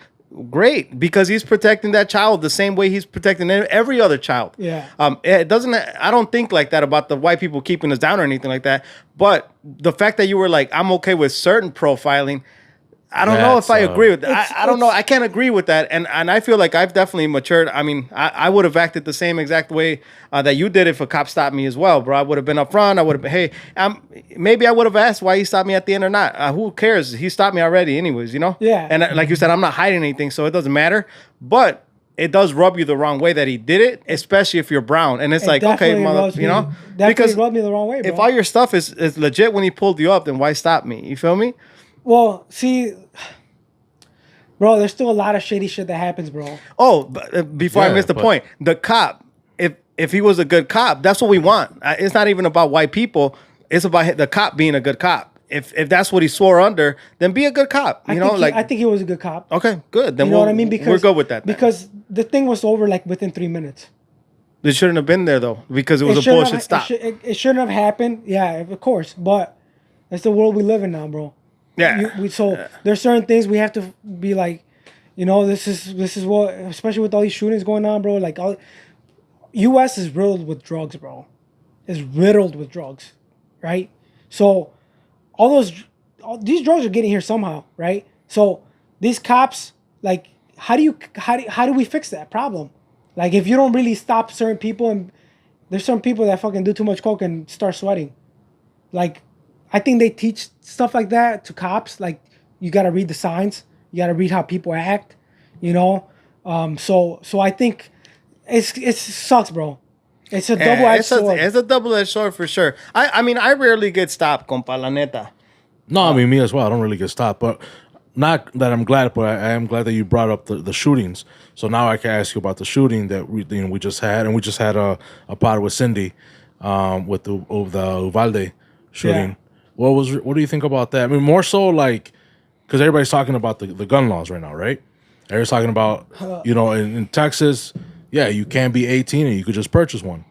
great, because he's protecting that child the same way he's protecting every other child. Yeah. It doesn't. I don't think like that about the white people keeping us down or anything like that. But the fact that you were like, I'm okay with certain profiling, I don't know if I agree with that. I don't know. I can't agree with that. And I feel like I've definitely matured. I mean, I would have acted the same exact way that you did if a cop stopped me as well, bro. I would have been upfront. I would have been, hey, maybe I would have asked why he stopped me at the end or not. Who cares? He stopped me already anyways, Yeah. And like you said, I'm not hiding anything, so it doesn't matter. But it does rub you the wrong way that he did it, especially if you're brown. And it's like, okay, mother, because rubbed me the wrong way, bro. If all your stuff is legit when he pulled you up, then why stop me? You feel me? Well, see, bro, there's still a lot of shady shit that happens, bro. Oh, before I miss the point, the cop, if he was a good cop, that's what we want. It's not even about white people. It's about the cop being a good cop. If that's what he swore under, then be a good cop. I think he was a good cop. Okay, good. Then what I mean? Because we're good with that. Because the thing was over like within 3 minutes. It shouldn't have been there though, because it was a bullshit stop. It shouldn't have happened. Yeah, of course. But that's the world we live in now, bro. Yeah. There's certain things we have to be like, this is what, especially with all these shootings going on, bro. Like, U.S. is riddled with drugs, bro. It's riddled with drugs, right? So all these drugs are getting here somehow, right? So these cops, like, how do we fix that problem? Like, if you don't really stop certain people, and there's some people that fucking do too much coke and start sweating, like. I think they teach stuff like that to cops. Like, you got to read the signs. You got to read how people act, So I think it sucks, bro. It's a double-edged sword. It's a double-edged sword for sure. I mean, I rarely get stopped, compa, la neta. No, I mean, me as well. I don't really get stopped, but not that I'm glad, but I am glad that you brought up the shootings. So now I can ask you about the shooting that we just had, and we just had a pod with Cindy, with the Humilde shooting. Yeah. What do you think about that? I mean, more so like, because everybody's talking about the gun laws right now, right? Everybody's talking about, in Texas, yeah, you can't be 18 and you could just purchase one.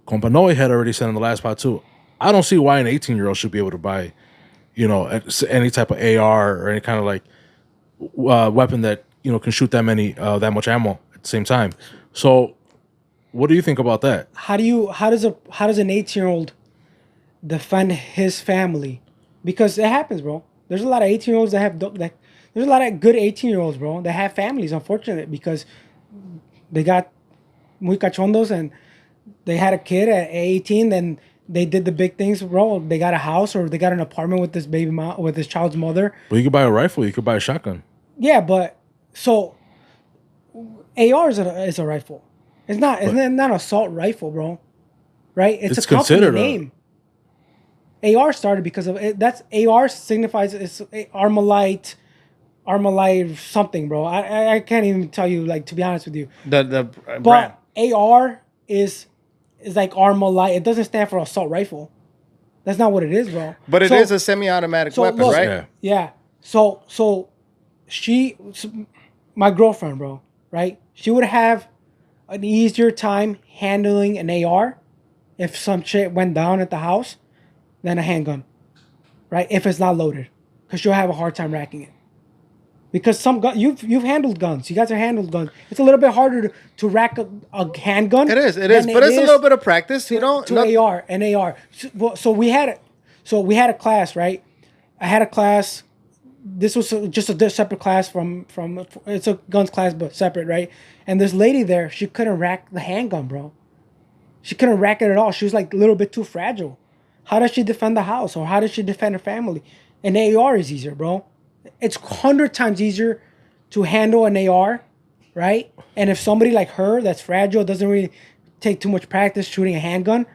Compa Noe had already said in the last pod too, I don't see why an 18-year-old should be able to buy, any type of AR or any kind of like weapon that can shoot that much ammo at the same time. So, what do you think about that? How does an 18-year-old defend his family? Because it happens, bro. There's a lot of 18-year-olds that have there's a lot of good 18-year-olds, bro, that have families. Unfortunately, because they got muy cachondos and they had a kid at 18, then they did the big things, bro. They got a house or they got an apartment with this child's mother. Well, you could buy a rifle. You could buy a shotgun. Yeah, but so AR is a rifle. It's not an assault rifle, bro. Right? It's a company name. AR started because of it. That's AR signifies it's Armalite something, bro. I can't even tell you, like, to be honest with you. The brand. But AR is like Armalite. It doesn't stand for assault rifle. That's not what it is, bro. But it is a semi-automatic weapon, look, right? Yeah. So my girlfriend, bro, right? She would have an easier time handling an AR if some shit went down at the house than a handgun, right? If it's not loaded, because she'll have a hard time racking it. Because you've handled guns. You guys have handled guns. It's a little bit harder to rack a handgun. It is, but it's a little bit of practice, to an AR. So we had a class, right? I had a class. This was just a separate class from it's a guns class, but separate, right? And this lady there, she couldn't rack the handgun, bro. She couldn't rack it at all. She was like a little bit too fragile. How does she defend the house, or how does she defend her family? An AR is easier, bro. It's 100 times easier to handle an AR, right? And if somebody like her that's fragile, doesn't really take too much practice shooting a handgun,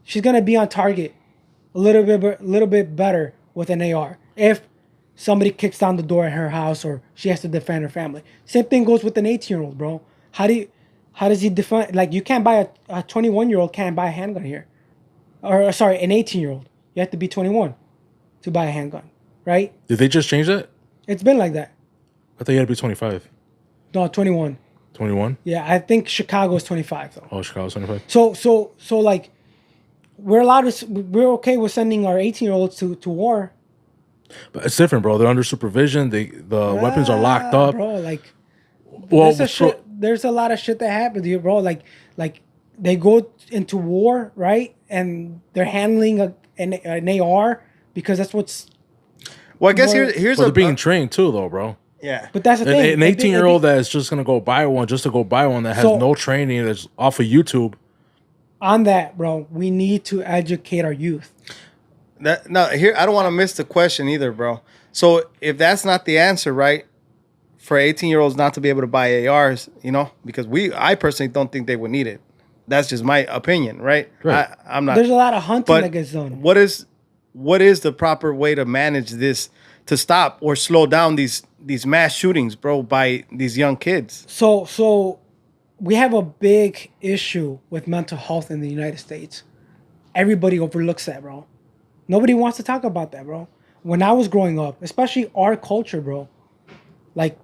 she's gonna be on target a little bit better with an AR. If somebody kicks down the door at her house or she has to defend her family. Same thing goes with an 18-year-old, bro. How does he defend? Like, you can't buy a 21-year-old can't buy a handgun here. Or sorry, an 18-year-old. You have to be 21 to buy a handgun, right? Did they just change that? It's been like that. I thought you had to be 25. No, 21. 21? Yeah, I think Chicago is 25 though. Oh, Chicago's 25. So like, we're okay with sending our 18-year-olds to war. But it's different, bro. They're under supervision. The weapons are locked up, bro. Like, well, there's a lot of shit that happens here, bro. Like they go into war, right? And they're handling an AR because that's what's. Well, I guess here's they're being trained too, though, bro. Yeah, but that's the thing. An 18-year-old that's just gonna go buy one just to go buy one that has no training, that's off of YouTube. On that, bro, we need to educate our youth. Here, I don't want to miss the question either, bro. So if that's not the answer, right, for 18-year-olds not to be able to buy ARs, because I personally don't think they would need it. That's just my opinion, right? I'm not. There's a lot of hunting that gets done. What is the proper way to manage this, to stop or slow down these mass shootings, bro, by these young kids? So we have a big issue with mental health in the United States. Everybody overlooks that, bro. Nobody wants to talk about that, bro. When I was growing up, especially our culture, bro, like,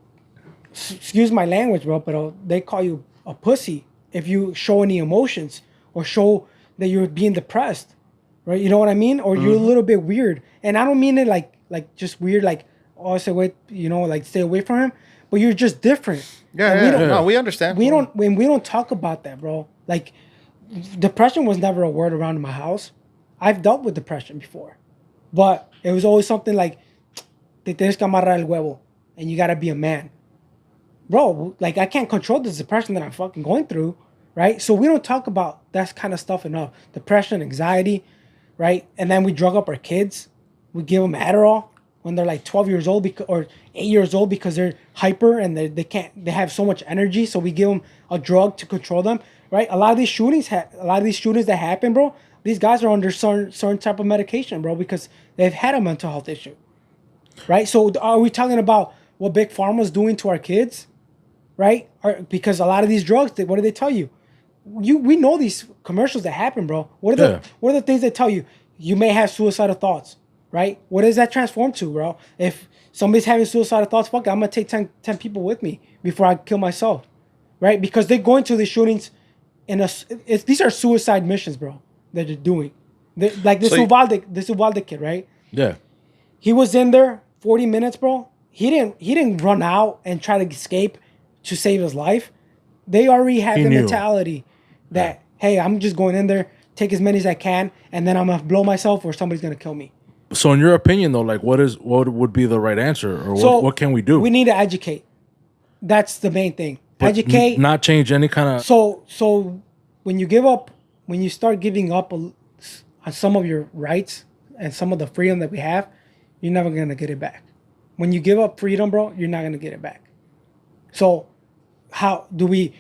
excuse my language, bro, but they call you a pussy if you show any emotions or show that you're being depressed, right? You know what I mean? Or you're a little bit weird. And I don't mean it like just weird, like, oh, say wait, like stay away from him. But you're just different. No, we understand. We don't talk about that, bro. Like, depression was never a word around in my house. I've dealt with depression before, but it was always something like, te tienes que amarrar el huevo, and you gotta be a man. Bro, like, I can't control this depression that I'm fucking going through, right? So we don't talk about that kind of stuff enough. Depression, anxiety, right? And then we drug up our kids. We give them Adderall. when they're like 12 years old or 8 years old because they're hyper and they have so much energy. So we give them a drug to control them, right? A lot of these shootings that happen, bro, these guys are under certain type of medication, bro, because they've had a mental health issue, right? So are we talking about what Big Pharma's doing to our kids, right? Because a lot of these drugs, what do they tell you? We know these commercials that happen, bro. What are the things they tell you? You may have suicidal thoughts, right? What does that transform to, bro? If somebody's having suicidal thoughts, fuck it, I'm gonna take 10 people with me before I kill myself, right? Because they're going to these shootings these are suicide missions, bro, that they're doing. Like this Uvalde kid, right? Yeah. He was in there 40 minutes, bro. He didn't run out and try to escape to save his life. They already have the mentality that, hey, I'm just going in there, take as many as I can, and then I'm gonna blow myself or somebody's gonna kill me. So in your opinion, though, like what would be the right answer, or what can we do? We need to educate. That's the main thing. But educate, not change any kind of. So when you start giving up on some of your rights and some of the freedom that we have, you're never gonna get it back. When you give up freedom, bro, you're not gonna get it back. So how do we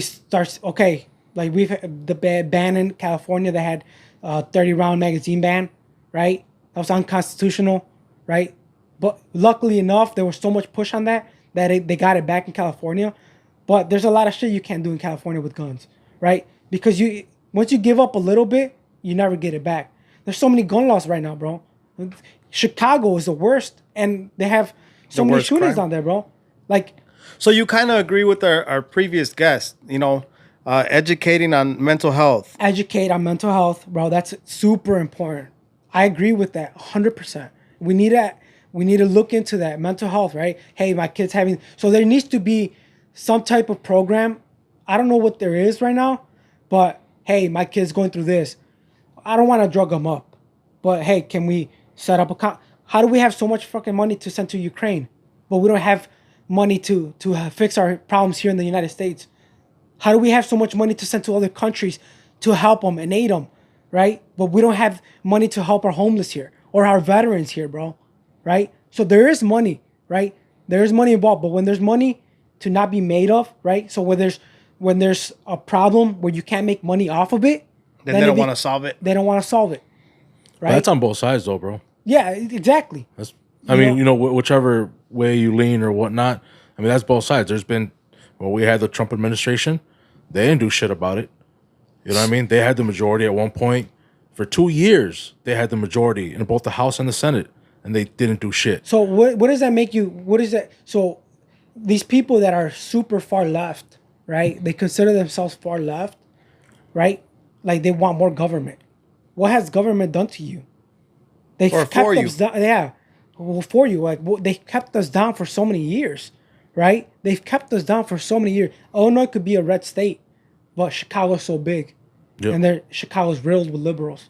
start? Okay, like we've had the ban in California that had 30-round magazine ban, right? That was unconstitutional, right? But luckily enough, there was so much push on that they got it back in California. But there's a lot of shit you can't do in California with guns, right? Because once you give up a little bit, you never get it back. There's so many gun laws right now, bro. Chicago is the worst, and they have so many shootings down there, bro. Like, so you kind of agree with our previous guest, educating on mental health. Educate on mental health, bro. That's super important. I agree with that 100%. We need to look into that mental health, right? Hey, my kid's having. So there needs to be some type of program. I don't know what there is right now, but hey, my kid's going through this. I don't want to drug them up, but hey, can we set up how do we have so much fucking money to send to Ukraine, but we don't have money to fix our problems here in the United States? How do we have so much money to send to other countries to help them and aid them, right? But we don't have money to help our homeless here or our veterans here, bro, right? So there is money, right? There is money involved, but when there's money to not be made of, right? So when there's a problem where you can't make money off of it, then they don't want to solve it. They don't want to solve it, right? But that's on both sides, though, bro. Yeah, exactly. Whichever way you lean or whatnot. I mean, that's both sides. We had the Trump administration. They didn't do shit about it. You know what I mean? They had the majority at one point. For 2 years, they had the majority in both the House and the Senate, and they didn't do shit. So what does that make you? What is that? So these people that are super far left, right? They consider themselves far left, right? Like they want more government. What has government done to you? They kept us down. Yeah, well, for you. Like they kept us down for so many years, right? They've kept us down for so many years. Illinois could be a red state, but Chicago's so big, and Chicago's riddled with liberals,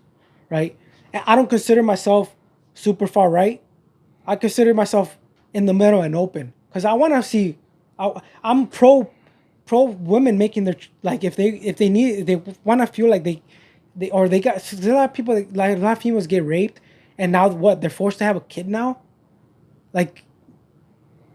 right? And I don't consider myself super far right. I consider myself in the middle and open because I want to see. I'm pro women making their, like, if they want to feel like they got, there's a lot of people like a lot of females get raped and now what, they're forced to have a kid now. Like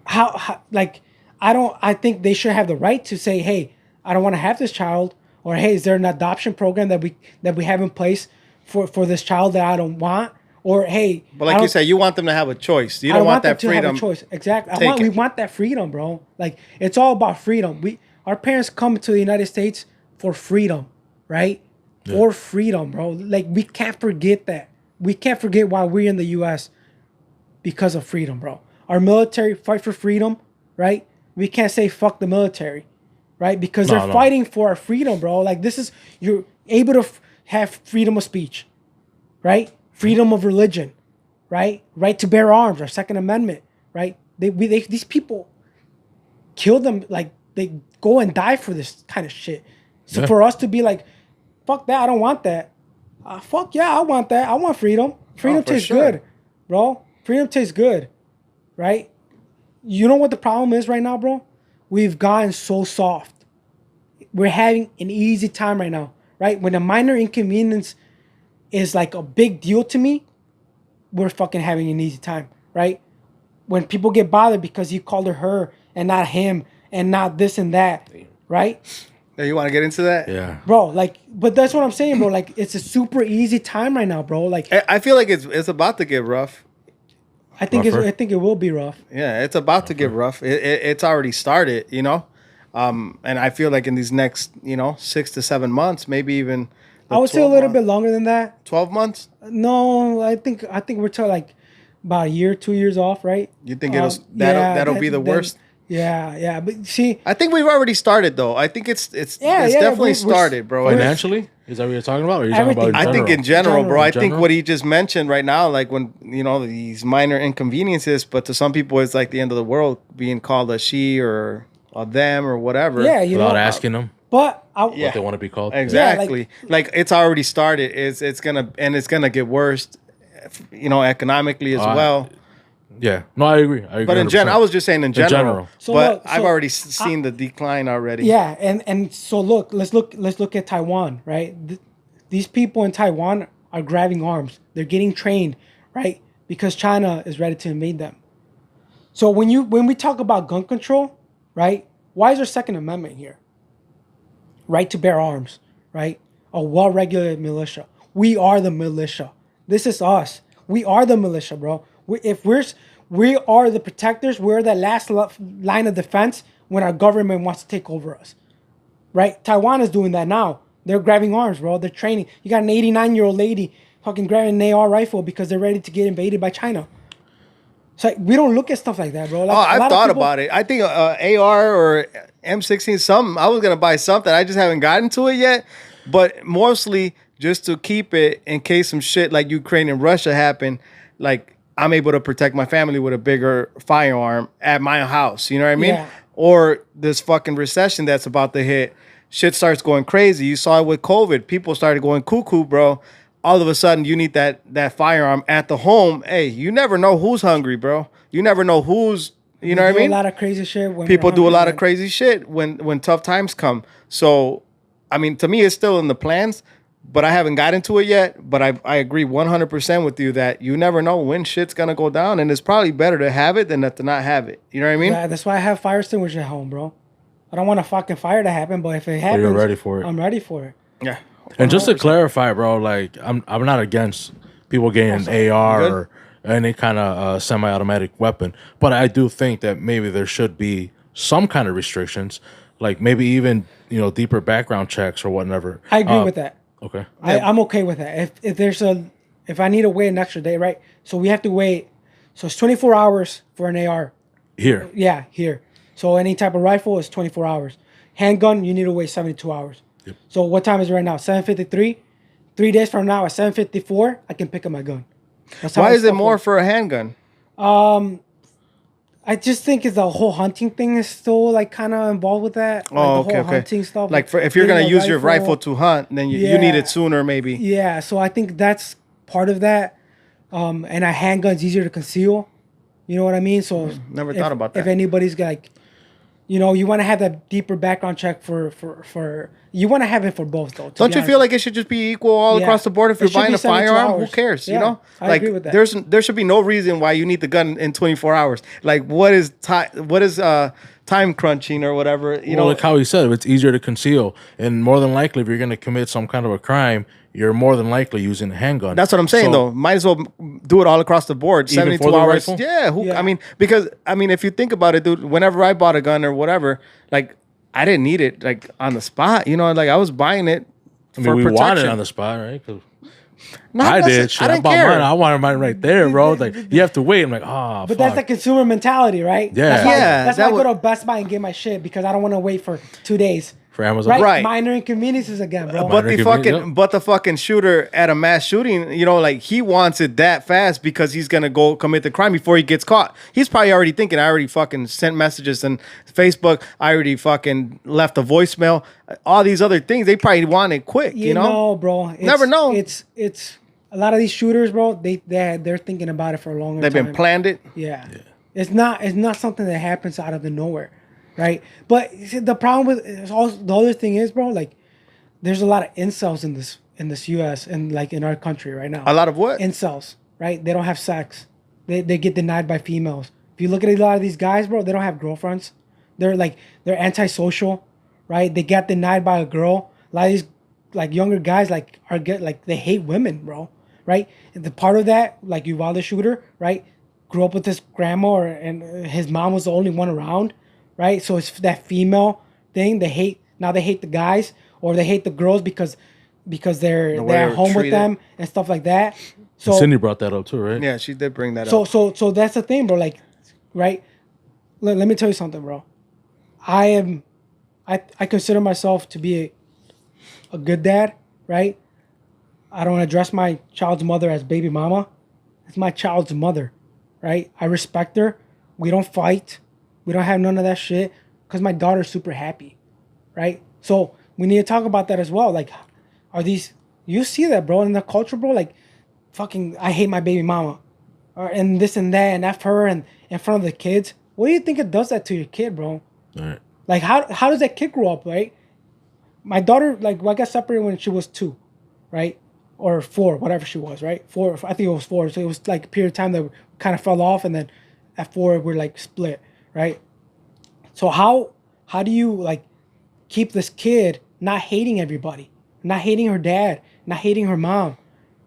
how like I think they should have the right to say, hey, I don't want to have this child, or hey, is there an adoption program that we have in place for this child that I don't want? Or hey, but like you said, you want them to have a choice. You don't want that freedom. Have a choice. Exactly. We want that freedom, bro. Like it's all about freedom. Our parents come to the United States for freedom, right? Yeah. For freedom, bro. Like we can't forget that. We can't forget why we're in the U.S. because of freedom, bro. Our military fight for freedom, right? We can't say fuck the military, right? Because they're fighting for our freedom, bro. Like you're able to have freedom of speech, right? Freedom of religion, right? Right to bear arms, our Second Amendment, right? These people kill them, like they go and die for this kind of shit. So for us to be like, fuck that, I don't want that. Fuck yeah, I want that. I want freedom. Freedom tastes good, bro. Freedom tastes good, right? You know what the problem is right now, bro? We've gotten so soft. We're having an easy time right now, right? When a minor inconvenience is like a big deal to me, we're fucking having an easy time. right? When people get bothered because you called her and not him and not this and that, right? Yeah, you want to get into that? Yeah. Bro, like, but that's what I'm saying, bro. Like, it's a super easy time right now, bro. Like, I feel like it's about to get rough. I think it will be rough. Yeah, it's about to get rough. It's already started, you know? And I feel like in these next, 6 to 7 months, maybe even I would say a little bit longer than that. 12 months? No, I think we're talking like about a year, 2 years off, right? You think that'll be the worst? Yeah. But see, I think we've already started though. I think it's definitely started, bro. Financially, is that what you're talking about? Or are you talking about in I general? think in general, bro. I think general? what he just mentioned right now, like when these minor inconveniences, but to some people it's like the end of the world, being called a she or a them or whatever. yeah, without asking them But what they want to be called. Exactly. like it's already started. It's gonna get worse, economically as well. Yeah. No, I agree. But in general, I was just saying in general. So but look, I've already seen the decline already. Yeah, and so let's look at Taiwan, right? These people in Taiwan are grabbing arms. They're getting trained, right? Because China is ready to invade them. So when we talk about gun control, right? Why is there Second Amendment here? Right to bear arms, right? A well-regulated militia. We are the militia. This is us. We are the militia, bro. We are the protectors. We're the last line of defense when our government wants to take over us, right? Taiwan is doing that now. They're grabbing arms, bro. They're training. You got an 89-year-old lady fucking grabbing an AR rifle because they're ready to get invaded by China. So like, we don't look at stuff like that, bro. Like, I've thought about it. I think AR or M16, something. I was gonna buy something. I just haven't gotten to it yet. But mostly just to keep it in case some shit like Ukraine and Russia happen. Like I'm able to protect my family with a bigger firearm at my house. You know what I mean? Yeah. Or this fucking recession that's about to hit. Shit starts going crazy. You saw it with COVID. People started going cuckoo, bro. All of a sudden, you need that firearm at the home. Hey, you never know who's hungry, bro. You never know who's, you know what I mean? A lot of crazy shit. People do a lot of crazy shit when tough times come. So, I mean, to me, it's still in the plans, but I haven't got into it yet. But I agree 100% with you that you never know when shit's going to go down. And it's probably better to have it than to not have it. You know what I mean? Yeah, that's why I have fire extinguisher at home, bro. I don't want a fucking fire to happen, but if it happens, you're ready for it. I'm ready for it. Yeah. And just to clarify, bro, like I'm not against people getting an AR or any kind of semi-automatic weapon, but I do think that maybe there should be some kind of restrictions, like maybe even deeper background checks or whatever. I agree with that. Okay, I'm okay with that. If I need to wait an extra day, right? So we have to wait. So it's 24 hours for an AR. Here. Yeah, here. So any type of rifle is 24 hours. Handgun, you need to wait 72 hours. Yep. So what time is it right now? 7:53. 3 days from now at 7:54, I can pick up my gun. Why is it more for a handgun? I just think it's the whole hunting thing is still like kind of involved with that. Like the whole hunting stuff. Like if you're gonna use your rifle to hunt, then you need it sooner, maybe. Yeah, so I think that's part of that. And a handgun's easier to conceal. You know what I mean? So never thought about that. If anybody's like, you want to have that deeper background check for you want to have it for both though. Don't you feel like it should just be equal all across the board? If you're buying a firearm, who cares? Yeah, I agree with that. There should be no reason why you need the gun in 24 hours. Like what is time crunching or whatever? Like how he said, it's easier to conceal, and more than likely, if you're going to commit some kind of a crime, you're more than likely using a handgun. That's what I'm saying, though. Might as well do it all across the board. 72 hours. Rifle? Yeah. I mean, because if you think about it, dude, whenever I bought a gun or whatever, like I didn't need it like on the spot. Like I was buying it for protection. We wanted it on the spot, right? No, I did. Shit, I bought care. mine. I wanted mine right there, bro. Like you have to wait. I'm like, oh, but that's the consumer mentality, right? Yeah, that's why I go to Best Buy and get my shit because I don't want to wait for 2 days. For Amazon, right? Minor inconveniences again, bro. But the fucking shooter at a mass shooting, like he wants it that fast because he's gonna go commit the crime before he gets caught. He's probably already thinking, I already fucking sent messages on Facebook. I already fucking left a voicemail. All these other things, they probably want it quick. You know, bro. Never know. It's a lot of these shooters, bro. They're thinking about it for a longer time. They've been planned it. Yeah. It's not something that happens out of the nowhere. Right, but the problem with also the other thing is, bro, like there's a lot of incels in this U.S. and like in our country right now. A lot of what? Incels, right? They don't have sex. they get denied by females. If you look at a lot of these guys, bro, they don't have girlfriends. They're antisocial, right? They get denied by a girl. A lot of these like younger guys they hate women, bro, right? And the part of that, like Uvalde shooter, right, grew up with this grandma and his mom was the only one around, right? So it's that female thing. They hate the guys, or they hate the girls because they're at home with them and stuff like that. So Cindy brought that up too, right? Yeah, she did bring that up. So that's the thing, bro. Like, right? Let me tell you something, bro. I consider myself to be a good dad, right? I don't address my child's mother as baby mama. It's my child's mother, right? I respect her. We don't fight. We don't have none of that shit because my daughter's super happy, right? So we need to talk about that as well. Like, you see that, bro, in the culture, bro? Like, fucking, I hate my baby mama, and this and that, and F her, and in front of the kids. What do you think it does that to your kid, bro? Right. Like, how does that kid grow up, right? My daughter, like, I got separated when she was 2, right? Or 4, whatever she was, right? 4, I think it was 4. So it was like a period of time that we kind of fell off, and then at 4 we're like split, right? So how do you like keep this kid not hating everybody, not hating her dad, not hating her mom,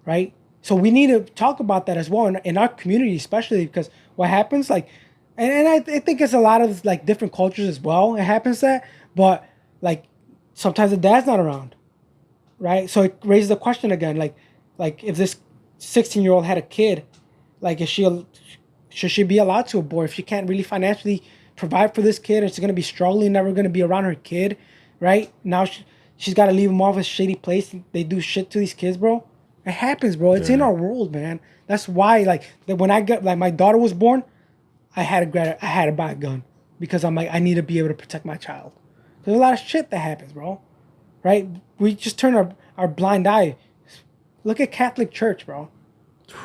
right? So we need to talk about that as well in our community, especially because what happens, like, and I think it's a lot of like different cultures as well. It happens that, but like sometimes the dad's not around, right? So it raises the question again, like if this 16-year-old had a kid, like should she be allowed to abort if she can't really financially provide for this kid? It's gonna be struggling, never gonna be around her kid, right? Now she's got to leave them off a shady place. They do shit to these kids, bro. It happens, bro. It's in our world, man. That's why, like, when I got, like, my daughter was born, I had to buy a gun because I'm like, I need to be able to protect my child. There's a lot of shit that happens, bro. Right? We just turn our blind eye. Look at Catholic Church, bro.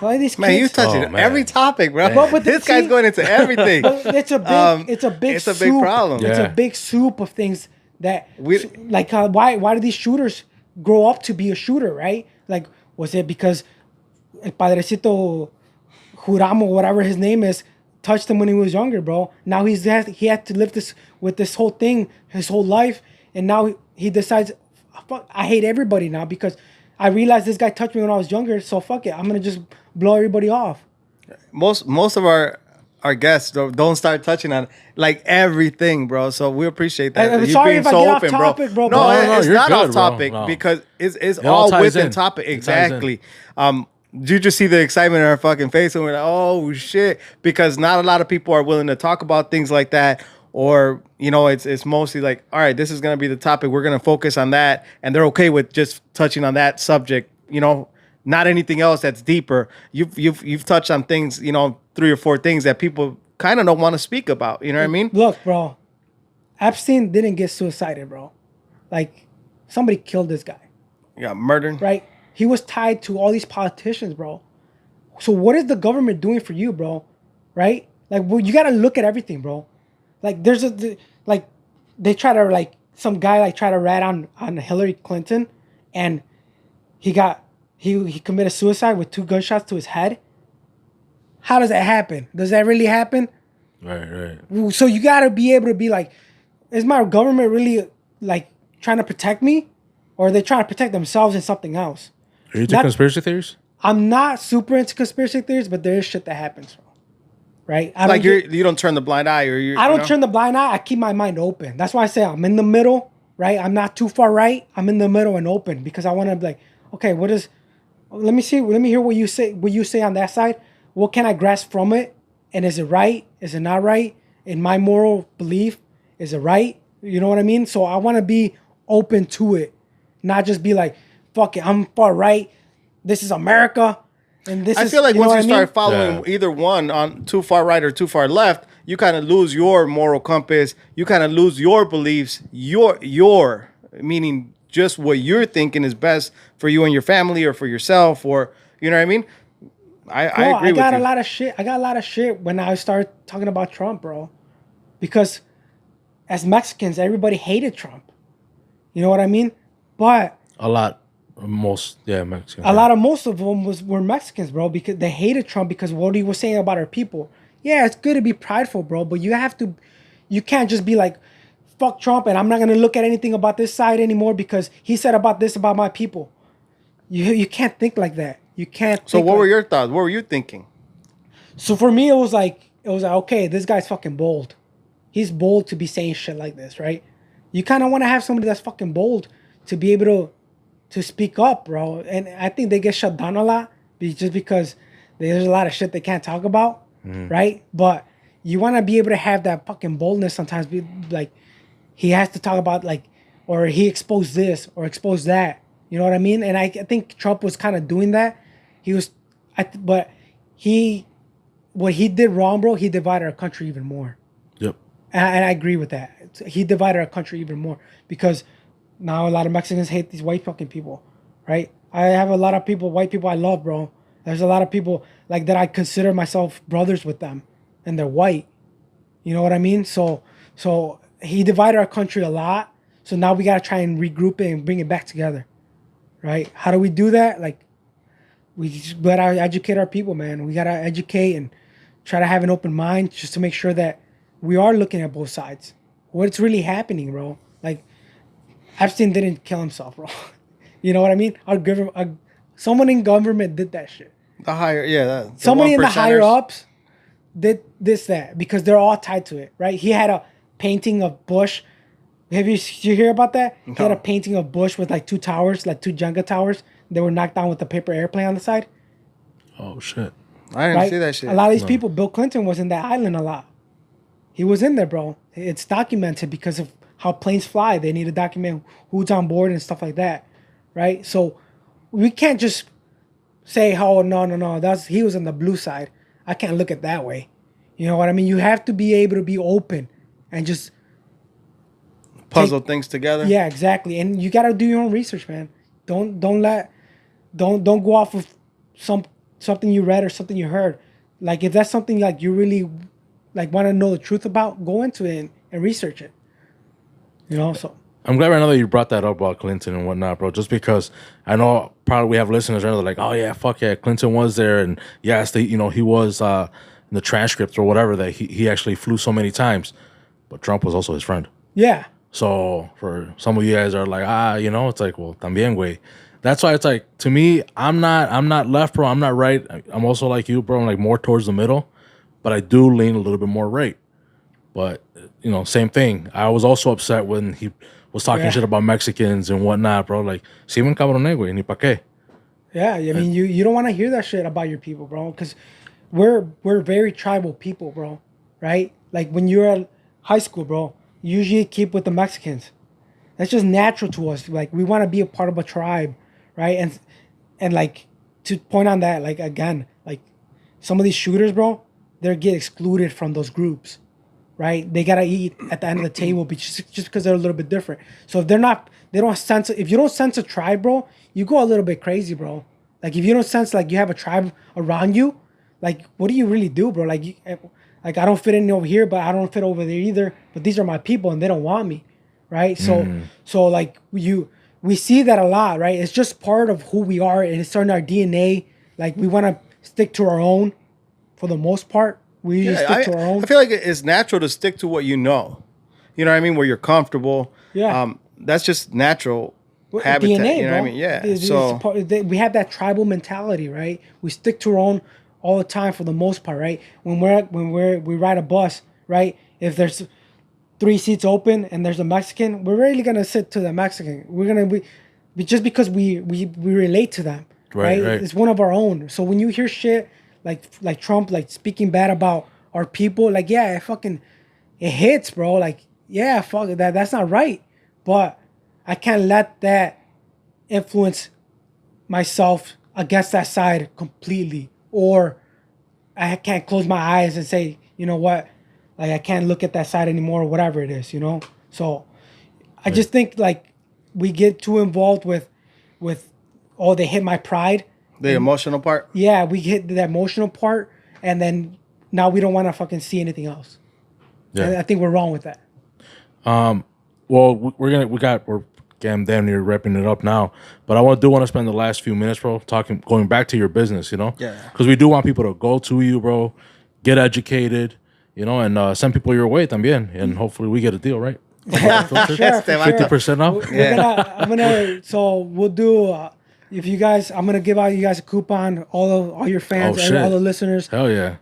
All these kids, man, you touching every topic, bro. But this guy's going into everything. It's a big problem. It's a big soup of things that why do these shooters grow up to be a shooter, right? Like, was it because El Padrecito Juramo, whatever his name is, touched him when he was younger, bro? Now he had to live with this whole thing his whole life, and now he decides, fuck, I hate everybody now because I realized this guy touched me when I was younger, so fuck it, I'm gonna just blow everybody off. Most of our guests don't start touching on like everything, bro. So we appreciate that. I'm sorry if I get off topic, bro. No, it's not good, off topic bro. No. because it's all within topic. Exactly. Did you just see the excitement in our fucking face? And we're like, oh shit, because not a lot of people are willing to talk about things like that. Or, you know, it's mostly like, all right, this is gonna be the topic. We're gonna focus on that, and they're okay with just touching on that subject. You know, not anything else that's deeper. You've touched on things, you know, 3 or 4 things that people kind of don't want to speak about. You know what I mean? Look, bro, Epstein didn't get suicided, bro. Like, somebody killed this guy. You got murdered. Right? He was tied to all these politicians, bro. So what is the government doing for you, bro? Right? Like, well, you got to look at everything, bro. Like, they try to, like, some guy, like, try to rat on Hillary Clinton, and he committed suicide with 2 gunshots to his head. How does that happen? Does that really happen? Right. So you got to be able to be like, is my government really, like, trying to protect me? Or are they trying to protect themselves in something else? Are you into conspiracy theories? I'm not super into conspiracy theories, but there is shit that happens, right? You don't turn the blind eye, or I don't turn the blind eye. I keep my mind open. That's why I say I'm in the middle, right? I'm not too far right. I'm in the middle and open because I want to be like, okay, let me hear what you say on that side. What can I grasp from it? And is it right? Is it not right? In my moral belief, is it right? You know what I mean? So I want to be open to it, not just be like, fuck it, I'm far right. This is America. And this I feel like once you start following Yeah. either one on too far right or too far left, you kind of lose your moral compass. You kind of lose your beliefs. Your meaning just what you're thinking is best for you and your family or for yourself, or you know what I mean? I agree with you. I got a lot of shit when I started talking about Trump, bro. Because as Mexicans, everybody hated Trump. You know what I mean? But A lot. Most, yeah, Mexican. Most of them were Mexicans, bro, because they hated Trump because of what he was saying about our people. Yeah, it's good to be prideful, bro, but you can't just be like, fuck Trump, and I'm not gonna look at anything about this side anymore because he said about this about my people. You can't think like that. You can't. So what were your thoughts? What were you thinking? So for me, it was like okay, this guy's fucking bold. He's bold to be saying shit like this, right? You kind of want to have somebody that's fucking bold to be able to speak up, bro. And I think they get shut down a lot just because there's a lot of shit they can't talk about, right? But you want to be able to have that fucking boldness sometimes. Be like, he has to talk about like, or he exposed this or exposed that. You know what I mean? And I think Trump was kind of doing that. But what he did wrong, bro, he divided our country even more. Yep. And I agree with that. He divided our country even more because now a lot of Mexicans hate these white fucking people, right? I have a lot of white people I love, bro. There's a lot of people like that I consider myself brothers with them, and they're white. You know what I mean? So he divided our country a lot. So now we gotta try and regroup it and bring it back together, right? How do we do that? Like, we gotta educate our people, man. We gotta educate and try to have an open mind just to make sure that we are looking at both sides. What's really happening, bro? Like, Epstein didn't kill himself, bro. You know what I mean? Someone in government did that shit. Somebody in the higher ups did that because they're all tied to it, right? He had a painting of Bush. Did you hear about that? No. He had a painting of Bush with like two towers, like two Jenga towers. They were knocked down with the paper airplane on the side. Oh shit! I didn't see that shit. A lot of these people, Bill Clinton was in that island a lot. He was in there, bro. It's documented because of how planes fly. They need to document who's on board and stuff like that, right? So we can't just say, "Oh no, he was on the blue side." I can't look at it that way. You know what I mean? You have to be able to be open and just puzzle things together. Yeah, exactly. And you gotta do your own research, man. Don't go off of something you read or something you heard. Like if that's something like you really like want to know the truth about, go into it and research it. You know, so I'm glad right now that you brought that up about Clinton and whatnot, bro. Just because I know probably we have listeners that are like, oh yeah, fuck yeah, Clinton was there, and yes, he was in the transcripts or whatever that he actually flew so many times, but Trump was also his friend. Yeah. So for some of you guys are like, it's like, well, también, güey. That's why it's like, to me, I'm not left, bro. I'm not right. I'm also like you, bro. I'm like more towards the middle, but I do lean a little bit more right. But, same thing. I was also upset when he was talking shit about Mexicans and whatnot, bro. Like, si me encabroné, güey, ni pa' qué. Yeah, I mean, you don't want to hear that shit about your people, bro, because we're very tribal people, bro, right? Like, when you're at high school, bro, you usually keep with the Mexicans. That's just natural to us. Like, we want to be a part of a tribe, right? And like, to point on that, like, again, like, some of these shooters, bro, they get excluded from those groups, right? They gotta eat at the end of the table just because they're a little bit different. So if if you don't sense a tribe, bro, you go a little bit crazy, bro. Like if you don't sense like you have a tribe around you, like what do you really do, bro? Like I don't fit in over here, but I don't fit over there either. But these are my people and they don't want me, right? So like we see that a lot, right? It's just part of who we are and it's in our DNA. Like we want to stick to our own for the most part. We usually stick to our own. I feel like it's natural to stick to what you know. You know what I mean? Where you're comfortable. Yeah. That's just natural habitat. DNA, you know bro. what I mean? Yeah. We have that tribal mentality, right? We stick to our own all the time for the most part, right? When we ride a bus, right? If there's 3 seats open and there's a Mexican, we're really gonna sit to the Mexican. We're gonna be just because we relate to them, right? It's one of our own. So when you hear shit like Trump like speaking bad about our people, like it hits, bro. Like fuck that. That's not right. But I can't let that influence myself against that side completely, or I can't close my eyes and say, you know what, like I can't look at that side anymore, or whatever it is, So I just think like we get too involved with they hit my pride. The emotional part? Yeah, we hit the emotional part, and then now we don't want to fucking see anything else. Yeah. I think we're wrong with that. Well, we're damn near wrapping it up now. But I want to spend the last few minutes, bro, going back to your business, you know? Yeah. Because we do want people to go to you, bro, get educated, you know, and send people your way también. And hopefully we get a deal, right? Sure, 50% off? So we'll do, if you guys, I'm going to give out you guys a coupon, all your fans, all the listeners. Hell yeah.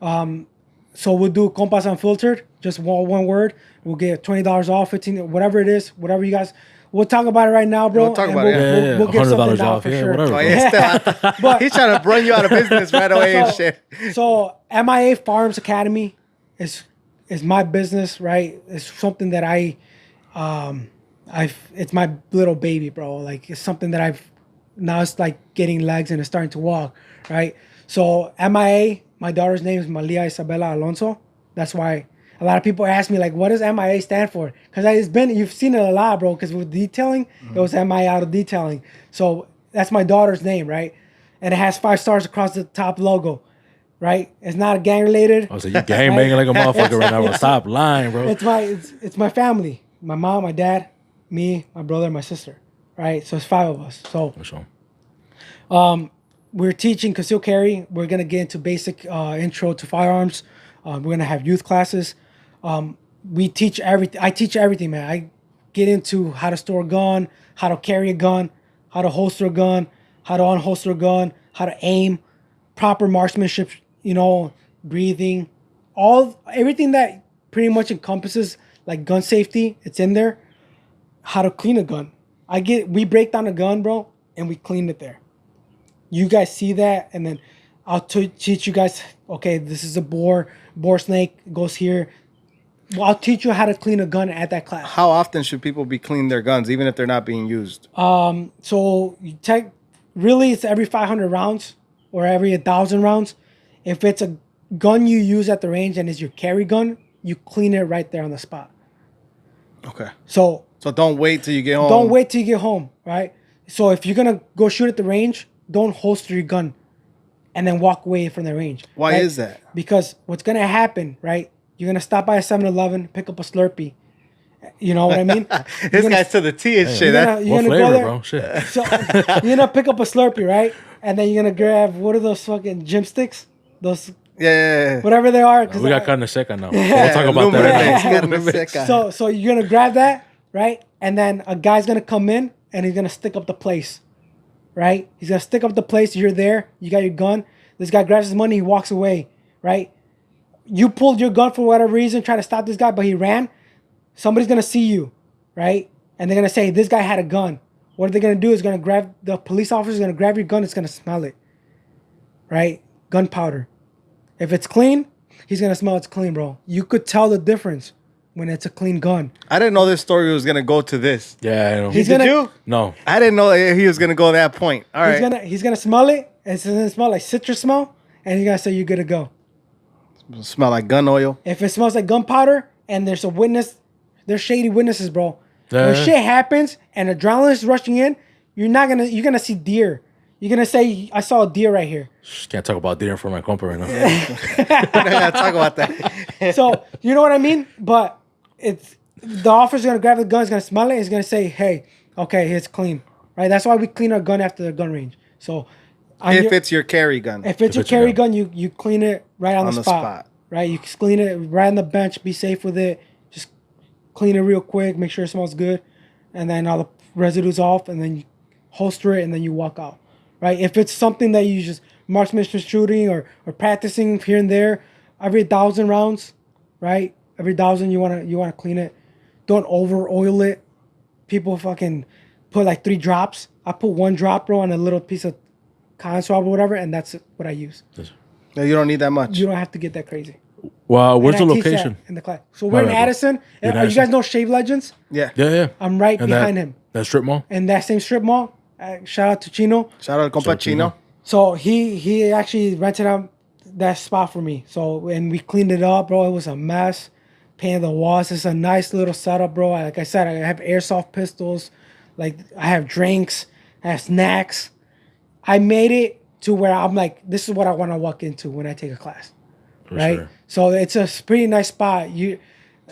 So we'll do Compas Unfiltered, just one word. We'll get $20 off, 15, whatever it is, whatever you guys. We'll talk about it right now, bro. We'll talk about it. We'll get something $100 down off, for yeah, sure. whatever. Oh, yeah, But he's trying to run you out of business right away and shit. So MIA Firearms Academy is my business, right? It's something that it's my little baby, bro. Like it's something that now it's like getting legs and it's starting to walk, right? So MIA, my daughter's name is Malia Isabella Alonzo. That's why a lot of people ask me, like, what does MIA stand for? Because you've seen it a lot, bro, because with detailing, it was MIA out of detailing. So that's my daughter's name, right? And it has 5 stars across the top logo, right? It's not gang related. Oh, so you gang banging like a motherfucker right now, bro. Stop lying, bro. It's my family. My mom, my dad, me, my brother, my sister, right? So it's 5 of us. So For sure. we're teaching conceal carry. We're going to get into basic intro to firearms. We're going to have youth classes. We teach everything. I teach everything, man. I get into how to store a gun, how to carry a gun, how to holster a gun, how to unholster a gun, how to aim, proper marksmanship, breathing, everything that pretty much encompasses like gun safety. It's in there. How to clean a gun. We break down a gun, bro, and we clean it there. You guys see that, and then I'll teach you guys, okay, this is a bore snake, goes here. Well, I'll teach you how to clean a gun at that class. How often should people be cleaning their guns, even if they're not being used? So really it's every 500 rounds or every 1,000 rounds. If it's a gun you use at the range and is your carry gun, you clean it right there on the spot. Okay. So don't wait till you get home. Don't wait till you get home, right? So if you're going to go shoot at the range, don't holster your gun and then walk away from the range. Why right? is that? Because what's going to happen, right? You're going to stop by a 7-Eleven, pick up a Slurpee. You know what I mean? This guy's to the T and shit. You're What gonna flavor, go there, bro? Shit. So you're going to pick up a Slurpee, right? And then you're going to grab, what are those fucking gym sticks? Those, Yeah. whatever they are. We got carne seca now. We'll talk about that. So you're going to grab that, right? And then a guy's going to come in and he's going to stick up the place, right? He's going to stick up the place. You're there. You got your gun. This guy grabs his money. He walks away, right? You pulled your gun for whatever reason, try to stop this guy, but he ran. Somebody's going to see you, right? And they're going to say, this guy had a gun. What they're going to do is going to grab, the police officer's going to grab your gun. It's going to smell it, right? Gunpowder. If it's clean, he's going to smell it's clean, bro. You could tell the difference when it's a clean gun. I didn't know this story was going to go to this. Yeah, I know. Did you? No. I didn't know he was going to go that point. All right. He's gonna smell it. It's going to smell like citrus smell. And he's going to say, you're good to go. Smell like gun oil. If it smells like gunpowder and there's a witness, there's shady witnesses, bro. Yeah. When shit happens and adrenaline is rushing in, you're gonna see deer. You're gonna say, I saw a deer right here. Can't talk about deer in front of my compa right now. We're not going to talk about that. So, you know what I mean? But the officer's gonna grab the gun, he's gonna smell it, he's gonna say, hey, okay, it's clean. Right? That's why we clean our gun after the gun range. So if it's your carry gun. If it's your carry gun, you clean it right on the spot. Right? You clean it right on the bench, be safe with it. Just clean it real quick, make sure it smells good. And then all the residue's off, and then you holster it, and then you walk out. Right? If it's something that you just marksmanship shooting or practicing here and there, every 1,000 rounds, right? Every 1,000 you wanna clean it. Don't over oil it. People fucking put like 3 drops. I put 1 drop, bro, on a little piece of cotton swab or whatever, and that's what I use. No, you don't need that much. You don't have to get that crazy. Wow, where's the location? In the class. So we're in Addison. You guys know Shave Legends? Yeah. I'm right behind him. That strip mall? In that same strip mall. Shout out to Chino. Shout out to Compa Chino. So he actually rented out that spot for me. So, and we cleaned it up, bro. It was a mess. Painted the walls. It's a nice little setup, bro. Like I said, I have airsoft pistols. Like, I have drinks. I have snacks. I made it to where I'm like, this is what I want to walk into when I take a class. For right? Sure. So it's a pretty nice spot. You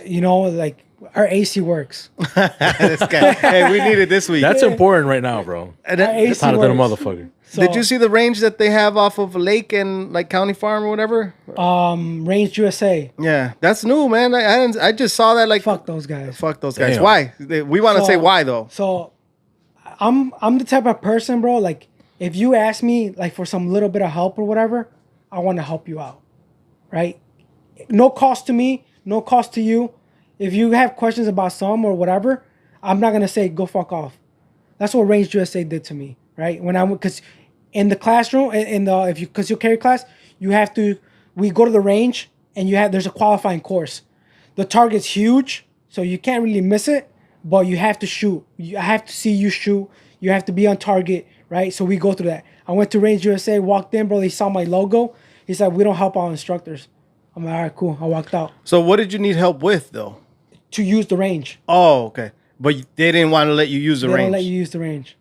know, like Our AC works. This guy. Hey, we need it this week. That's important right now, bro. And Our then- AC Hotter than a works. motherfucker. So, did you see the range that they have off of Lake and like County Farm or whatever? Range USA? Yeah, that's new, man. I just saw that. Like, Fuck those guys. fuck those guys. Damn. Why? We want to So- say why though. So, I'm the type of person, bro. Like, if you ask me like for some little bit of help or whatever, I want to help you out, right? No cost to me, no cost to you. If you have questions about some or whatever, I'm not gonna say go fuck off. That's what Range USA did to me, right? When I because in the classroom, in the if you conceal carry class, you have to. We go to the range and there's a qualifying course. The target's huge, so you can't really miss it. But you have to shoot. I have to see you shoot. You have to be on target, right? So we go through that. I went to Range USA, walked in, bro. They saw my logo. He said, we don't help our instructors. I'm like, all right, cool. I walked out So what did you need help with though? to use the range. Oh, okay. But they didn't want to let you use the They range. don't let you use the range,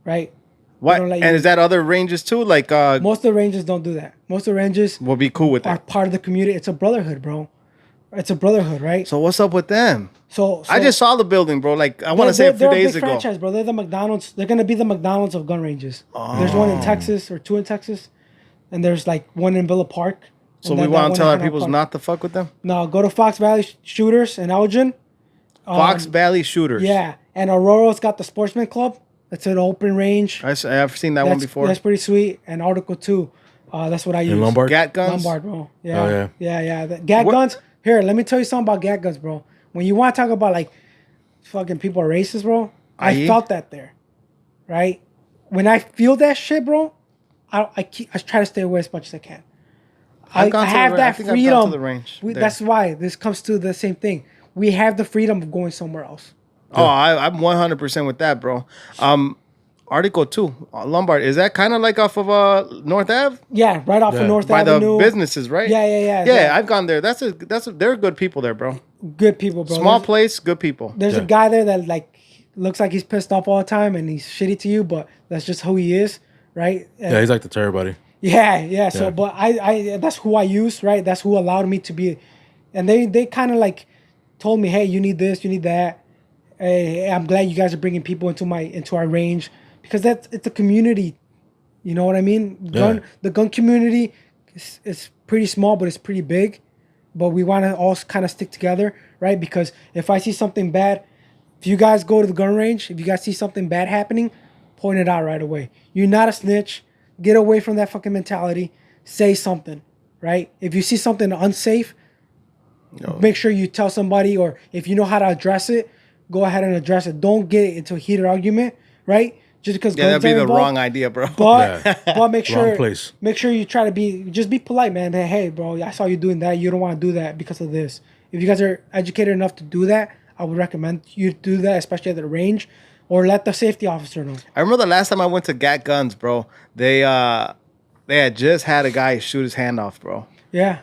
right? What? don't let And you- is that other ranges too? Like, Most of the ranges don't do that. Most of the ranges we'll be cool with are that. part of the community. It's a brotherhood, bro. It's a brotherhood, right? So what's up with them? So I just saw the building, bro. Like I want to say a few they're days big ago. franchise, bro. They're the McDonald's. They're gonna be the McDonald's of gun ranges. There's one Oh. in Texas or two in Texas, and there's like one in Villa Park. So and we then that want one to tell in our Hanau people Park. not to fuck with them. No, go to Fox Valley Shooters in Elgin. Fox Valley Shooters. Yeah, and Aurora's got the Sportsman Club. It's an open range. I've seen that one before. That's pretty sweet. And Article 2, that's what I use. In Lombard? Gat guns. Lombard, bro. Yeah. Oh, yeah. Yeah. The gat What- guns. Here, let me tell you something about gat guns, bro. When you want to talk about like fucking people are racist, bro, I Aye. felt that there, right? When I feel that shit, bro, I try to stay away as much as I can. I've I gone to have the- I that think I've gone to freedom. the range there. That's why this comes to the same thing. We have the freedom of going somewhere else. Oh, I'm 100% with that, bro. Article 2, Lombard. Is that kind of like off of North Ave? Yeah, right off Yeah. of North By Avenue. the businesses, right? Yeah. Yeah, I've gone there. They're good people there, bro. Good people, bro. Small There's- place, good people. There's Yeah. a guy there that like looks like he's pissed off all the time and he's shitty to you, but that's just who he is, right? Yeah, he's like to tell everybody. Yeah. So, Yeah. but I that's who I use, right? That's who allowed me to be, and they kind of like told me, hey, you need this, you need that. Hey, I'm glad you guys are bringing people into our range because it's a community. You know what I mean? The gun community is pretty small, but it's pretty big. But we want to all kind of stick together, right? Because if I see something bad, if you guys go to the gun range, if you guys see something bad happening, point it out right away. You're not a snitch. Get away from that fucking mentality. Say something, right? If you see something unsafe, make sure you tell somebody, or if you know how to address it, go ahead and address it. Don't get into a heated argument, right? Just because Yeah, that'd be guns are the involved. wrong idea, bro. But but make Wrong sure place. make sure you try to be polite, man. Hey, bro, I saw you doing that. You don't want to do that because of this. If you guys are educated enough to do that, I would recommend you do that, especially at the range, or let the safety officer know. I remember the last time I went to Gat Guns, bro. They had just had a guy shoot his hand off, bro. Yeah.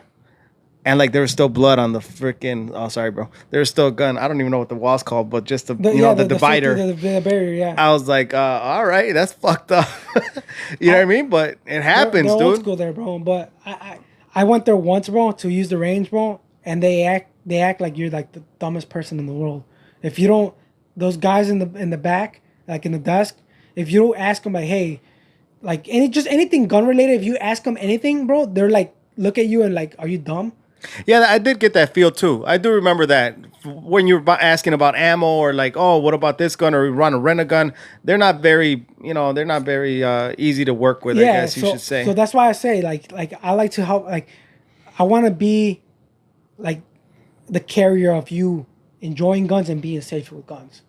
And like there was still blood on the freaking. Oh, sorry, bro. There was still a gun. I don't even know what the wall's called, but just the divider. The barrier, yeah. I was like, all right, that's fucked up. You know what I mean? But it happens, they're old dude. school there, bro. But I went there once, bro, to use the range, bro, and they act like you're like the dumbest person in the world. If you don't, those guys in the back, like in the desk, if you don't ask them like, hey, like anything gun related, if you ask them anything, bro, they're like look at you and like, are you dumb? Yeah, I did get that feel too. I do remember that when you were asking about ammo or like, oh, what about this gun, or run a rent a gun? They're not very, easy to work with. I guess you should say. So that's why I say like I like to help. Like I want to be like the carrier of you enjoying guns and being safe with guns.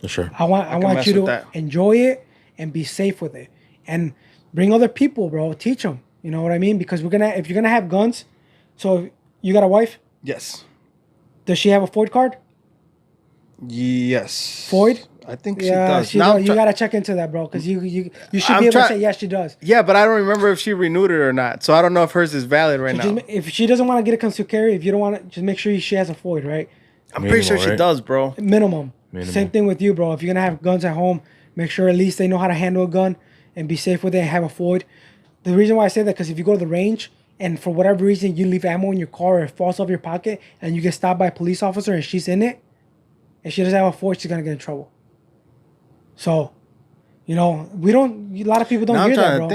For sure. I want mess you to with that. enjoy it and be safe with it, and bring other people, bro. Teach them. You know what I mean? Because if you're gonna have guns, so you got a wife? Yes. Does she have a Floyd card? Yes. Floyd? I think she does. She Now does. I'm You try- gotta check into that, bro, because you should I'm be able try- to say yes, she does. Yeah, but I don't remember if she renewed it or not. So I don't know if hers is valid right now. If she doesn't want to get a concealed carry, if you don't want to, just make sure she has a Floyd, right? I'm pretty sure Minimal, she right? does, bro. Minimum. Minimum. Same thing with you, bro. If you're gonna have guns at home, make sure at least they know how to handle a gun and be safe with it and have a Floyd. The reason why I say that, because if you go to the range and for whatever reason you leave ammo in your car or it falls off your pocket and you get stopped by a police officer and she's in it, and she doesn't have a Ford, she's gonna get in trouble. So, you know, we don't. A lot of people don't Now hear I'm trying that, to bro.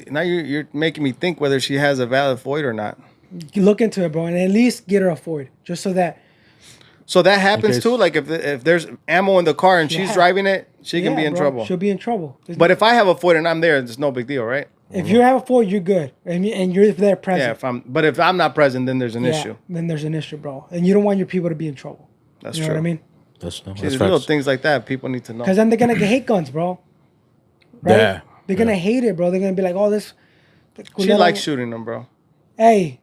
think. Now you're making me think whether she has a valid Ford or not. You look into it, bro, and at least get her a Ford, just so that. So that happens case- too. Like if there's ammo in the car and she's Yeah. driving it, she can be in bro, trouble. She'll be in trouble. But if I have a Ford and I'm there, it's no big deal, right? If you have a Ford, you're good, and you're there present. Yeah. If I'm not present, then there's an Yeah, issue. then there's an issue, bro, and you don't want your people to be in trouble. That's you know true. what I mean? That's See, that's there's little facts. things like that people need to know. Because then they're gonna get hate guns, bro. Right? Yeah. They're gonna hate it, bro. They're gonna be like, "Oh, this." She likes shooting them, bro. Hey,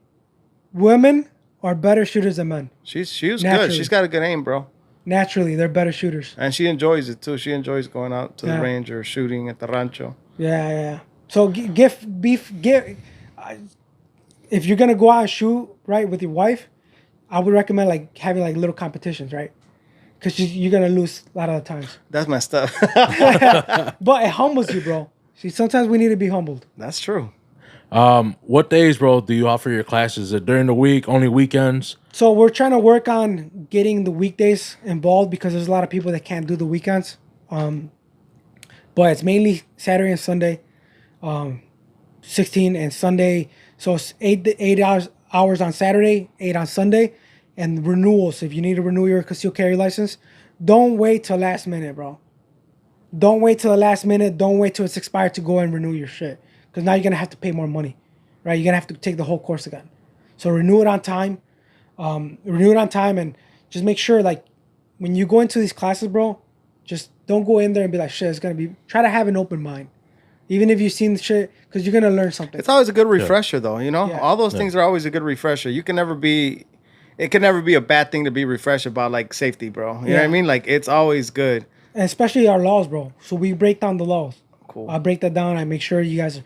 women are better shooters than men. She was good. Naturally. She's got a good aim, bro. Naturally, they're better shooters. And she enjoys it too. She enjoys going out to the Yeah. range or shooting at the rancho. Yeah. So if you're gonna go out and shoot right with your wife, I would recommend like having like little competitions, right? Because you're gonna lose a lot of the times. That's my stuff. But it humbles you, bro. See, sometimes we need to be humbled. That's true. What days, bro, do you offer your classes? Is it during the week, only weekends? So we're trying to work on getting the weekdays involved because there's a lot of people that can't do the weekends. But it's mainly Saturday and Sunday, 16 and Sunday. So it's 8 hours on Saturday, 8 on Sunday, and renewals. If you need to renew your concealed carry license, don't wait till last minute, bro. Don't wait till the last minute. Don't wait till it's expired to go and renew your shit. Because now you're going to have to pay more money, right? You're going to have to take the whole course again. So renew it on time. And just make sure, like, when you go into these classes, bro, just don't go in there and be like, shit, it's going to be... Try to have an open mind. Even if you've seen the shit, because you're going to learn something. It's always a good refresher, though. You know, Yeah. all those things are always a good refresher. You can never be... It can never be a bad thing to be refreshed about, like, safety, bro. You know what I mean? Like, it's always good. And especially our laws, bro. So we break down the laws. Cool. I break that down. I make sure you guys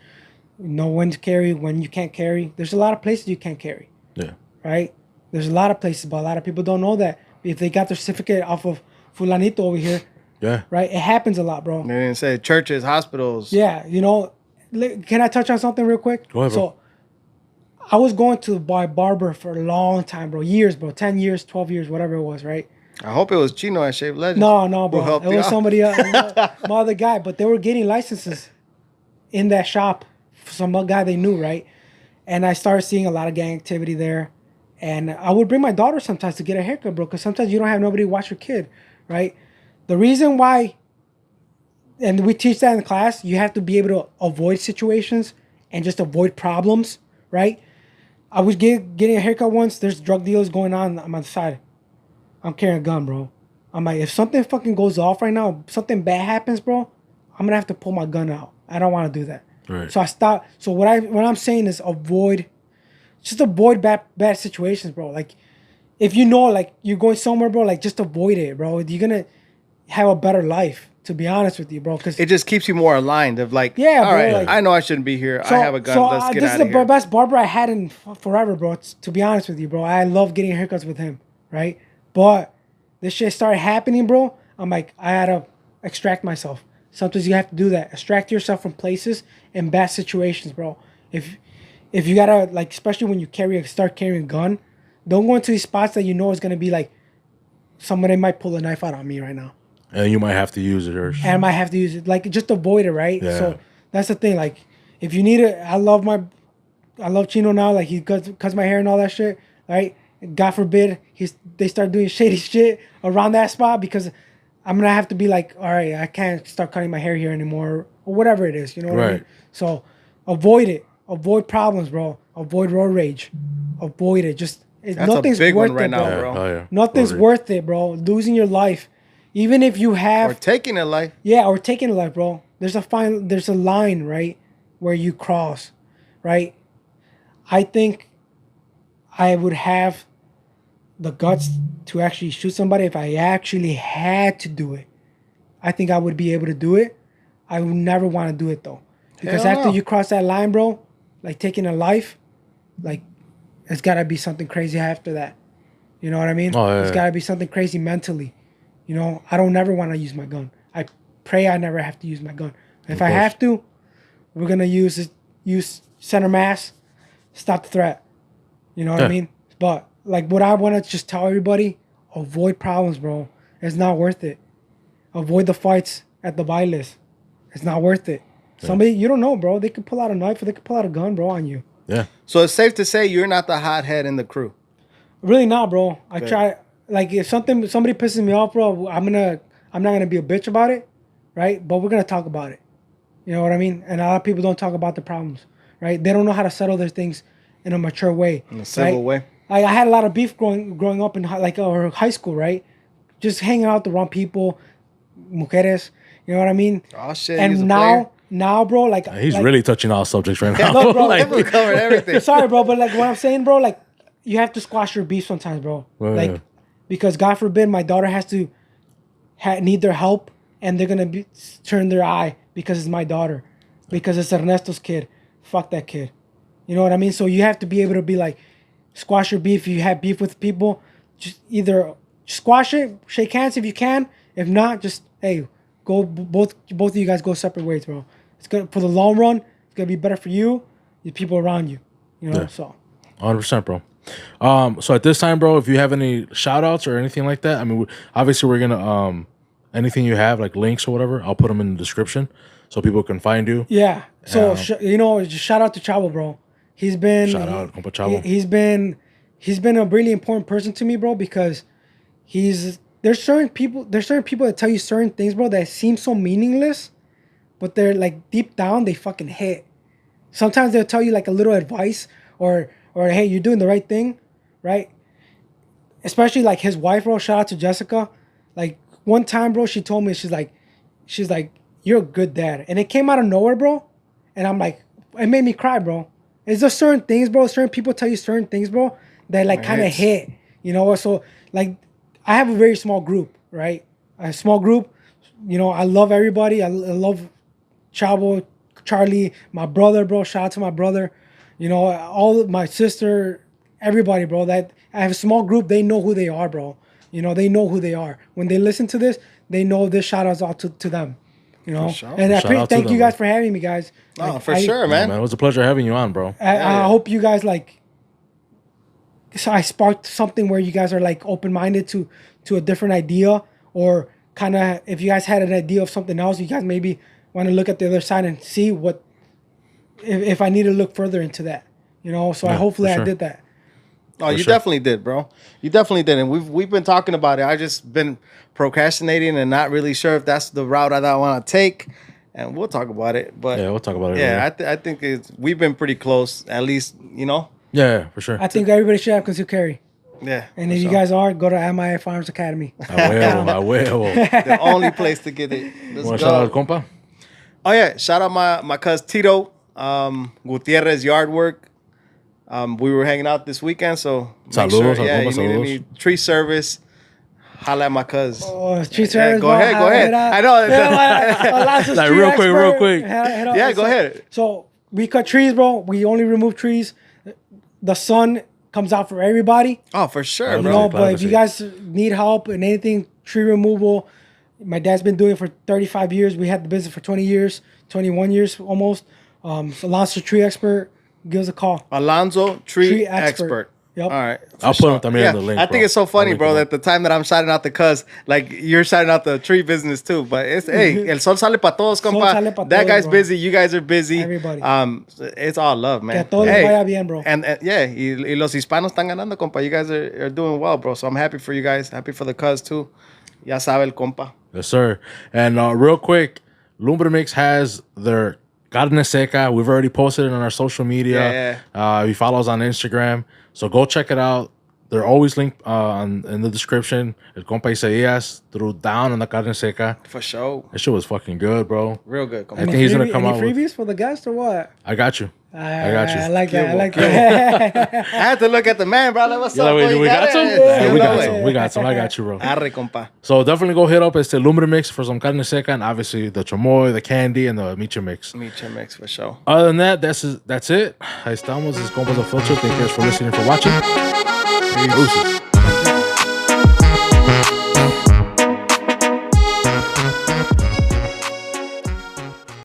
know when to carry, when you can't carry. There's a lot of places you can't carry, Yeah. right? There's a lot of places, but a lot of people don't know that. If they got their certificate off of Fulanito over here, Yeah. right? It happens a lot, bro. They didn't say churches, hospitals. Yeah, you know. Can I touch on something real quick? Go ahead, bro. So I was going to my barber for a long time, bro. Years, bro. 10 years, 12 years, whatever it was, right? I hope it was Chino at Shave Legends. No, Who bro. helped It you was out. somebody else, my other guy. But they were getting licenses in that shop. Some guy they knew, right? And I started seeing a lot of gang activity there. And I would bring my daughter sometimes to get a haircut, bro, because sometimes you don't have nobody to watch your kid, right? The reason why, and we teach that in class, you have to be able to avoid situations and just avoid problems, right? I was getting a haircut once. There's drug dealers going on the side. I'm carrying a gun, bro. I'm like, if something fucking goes off right now, something bad happens, bro, I'm gonna have to pull my gun out. I don't want to do that. Right. So I stopped. So what I'm saying is avoid bad situations, bro. Like, if you know, like, you're going somewhere, bro, like, just avoid it, bro. You're gonna have a better life, to be honest with you, bro. Because It just keeps you more aligned of like, Yeah, all bro, right, like- I know I shouldn't be here. I have a gun. Let's get this out is of the here. best barber I had in forever, bro. To be honest with you, bro. I love getting haircuts with him, right? But this shit started happening, bro. I'm like, I had to extract myself. Sometimes you have to do that. Extract yourself from places and bad situations, bro. If you gotta, like, especially when you start carrying a gun, don't go into these spots that you know is gonna be like, somebody might pull a knife out on me right now. And you might have to use it. Or And I might have to use it. Like, just avoid it, right? Yeah. So that's the thing. Like, if you need it, I love Chino now. Like, he cuts my hair and all that shit, right? God forbid they start doing shady shit around that spot, because I'm gonna have to be like, all right, I can't start cutting my hair here anymore, or whatever it is. You know what I mean? Right. So avoid it. Avoid problems, bro. Avoid road rage. Avoid it. That's nothing's a big worth one right it, now, bro. bro. Oh, yeah. Nothing's Road rage. worth it, bro. Losing your life, even if you have Or taking a life. yeah, or taking a life, bro. There's a line, right, where you cross, right? I think I would have the guts to actually shoot somebody if I actually had to do it. I think I would be able to do it. I would never want to do it though, because Hell after no. you cross that line, bro, like taking a life, like it's gotta be something crazy after that. You know what I mean? Oh, yeah, It's yeah. gotta be something crazy mentally. You know, I don't never want to use my gun. I pray I never have to use my gun. If I course. have to, we're gonna use center mass, stop the threat. You know what I Yeah. mean? But like, what I want to just tell everybody: avoid problems, bro. It's not worth it. Avoid the fights at the bailes. It's not worth it. Yeah. Somebody, you don't know, bro. They could pull out a knife or they could pull out a gun, bro, on you. Yeah. So it's safe to say you're not the hothead in the crew. Really not, bro. I try. Like if somebody pisses me off, bro, I'm not gonna be a bitch about it, right? But we're gonna talk about it. You know what I mean? And a lot of people don't talk about the problems, right? They don't know how to settle their things in a mature way, in a civil way. Like I had a lot of beef growing up in or high school, right? Just hanging out with the wrong people, mujeres. You know what I mean? Oh shit! And now, bro, like he's really touching all subjects right now. Look, bro, we covered everything. Sorry, bro, but like what I'm saying, bro, like you have to squash your beef sometimes, bro. Right. Like because God forbid my daughter has to need their help and they're gonna turn their eye because it's my daughter, because it's Ernesto's kid. Fuck that kid. You know what I mean? So you have to be able to be like, squash your beef. If you have beef with people, just either squash it, shake hands if you can. If not, just hey, go both of you guys go separate ways, bro. It's good for the long run. It's gonna be better for you, the people around you. You know, so 100%, bro. So at this time, bro, if you have any shout outs or anything like that, I mean, obviously we're gonna anything you have like links or whatever, I'll put them in the description so people can find you. Yeah. So just shout out to Chavo, bro. He's been shout out, compa Chavo. He's been a really important person to me, bro, because there's certain people that tell you certain things, bro, that seem so meaningless, but they're like deep down they fucking hit. Sometimes they'll tell you like a little advice or hey, you're doing the right thing, right? Especially like his wife, bro. Shout out to Jessica. Like one time, bro, she told me she's like, you're a good dad, and it came out of nowhere, bro. And I'm like, it made me cry, bro. It's just certain things, bro. Certain people tell you certain things, bro, that like kind of hit, you know. So like, I have a very small group, right? A small group, you know. I love everybody. I love Chavo, Charlie, my brother, bro. Shout out to my brother. You know, all of my sister, everybody, bro. That I have a small group. They know who they are, bro. You know, they know who they are. When they listen to this, they know this shout outs out to them. You know, sure. And thank you guys for having me, guys. Oh, like, for sure, man. It was a pleasure having you on, bro. I hope you guys like. So I sparked something where you guys are like open minded to a different idea, or kind of if you guys had an idea of something else, you guys maybe want to look at the other side and see what if I need to look further into that. You know, so hopefully I did that. Oh, you definitely did, bro. You definitely did, and we've been talking about it. I just been procrastinating and not really sure if that's the route I want to take, and we'll talk about it. But yeah, we'll talk about it. Yeah, I think we've been pretty close, at least, you know. Yeah, for sure. I think everybody should have Conceal Carry. Yeah, and if you guys are, go to MIA Firearms Academy. I will. The only place to get it. Let's go. Shout out, compa? Oh yeah, shout out my cousin Tito, Gutierrez Yard Work. We were hanging out this weekend, so saludos, you need any tree service, holla at my cousin. Oh, tree service. Go ahead. I know. Like real quick. Yeah, go ahead. So we cut trees, bro. We only remove trees. The sun comes out for everybody. Oh, for sure, You bro. know, but if you guys need help in anything tree removal, my dad's been doing it for 35 years. We had the business for 20 years, 21 years almost. Alonzo, tree expert. Give us a call. Alonzo, tree expert. Yep. All right. I'll put them in the link. I think it's so funny, bro, that the time that I'm shouting out the cuz, like you're shouting out the tree business too. But it's hey, el sol sale pa todos, compa. That guy's busy. You guys are busy. Everybody. It's all love, man. Que a todos les vaya bien, bro. And yeah, y los hispanos están ganando, compa. You guys are doing well, bro. So I'm happy for you guys. Happy for the cuz too. Ya sabe el compa. Yes, sir. And real quick, Lumbre Mix has their Carne Seca. We've already posted it on our social media. Yeah. You follow us on Instagram. So go check it out. They're always linked in the description. El compa Isaías threw down on the Carne Seca. For sure. That shit was fucking good, bro. Real good. I think he's going to come out with... Any freebies for the guest or what? I got you. I got you. I like that. I had to look at the man, bro. Like, what's up, boy? We got some? Yeah, we got some. I got you, bro. Arre, compa. So definitely go hit up Lumbre Mix for some carne seca, and obviously the chamoy, the candy, and the Militia Mix. Militia Mix, for sure. Other than that, that's it. Ahí estamos. This is Compas Unfiltered. Thank you guys for listening and for watching. Peace.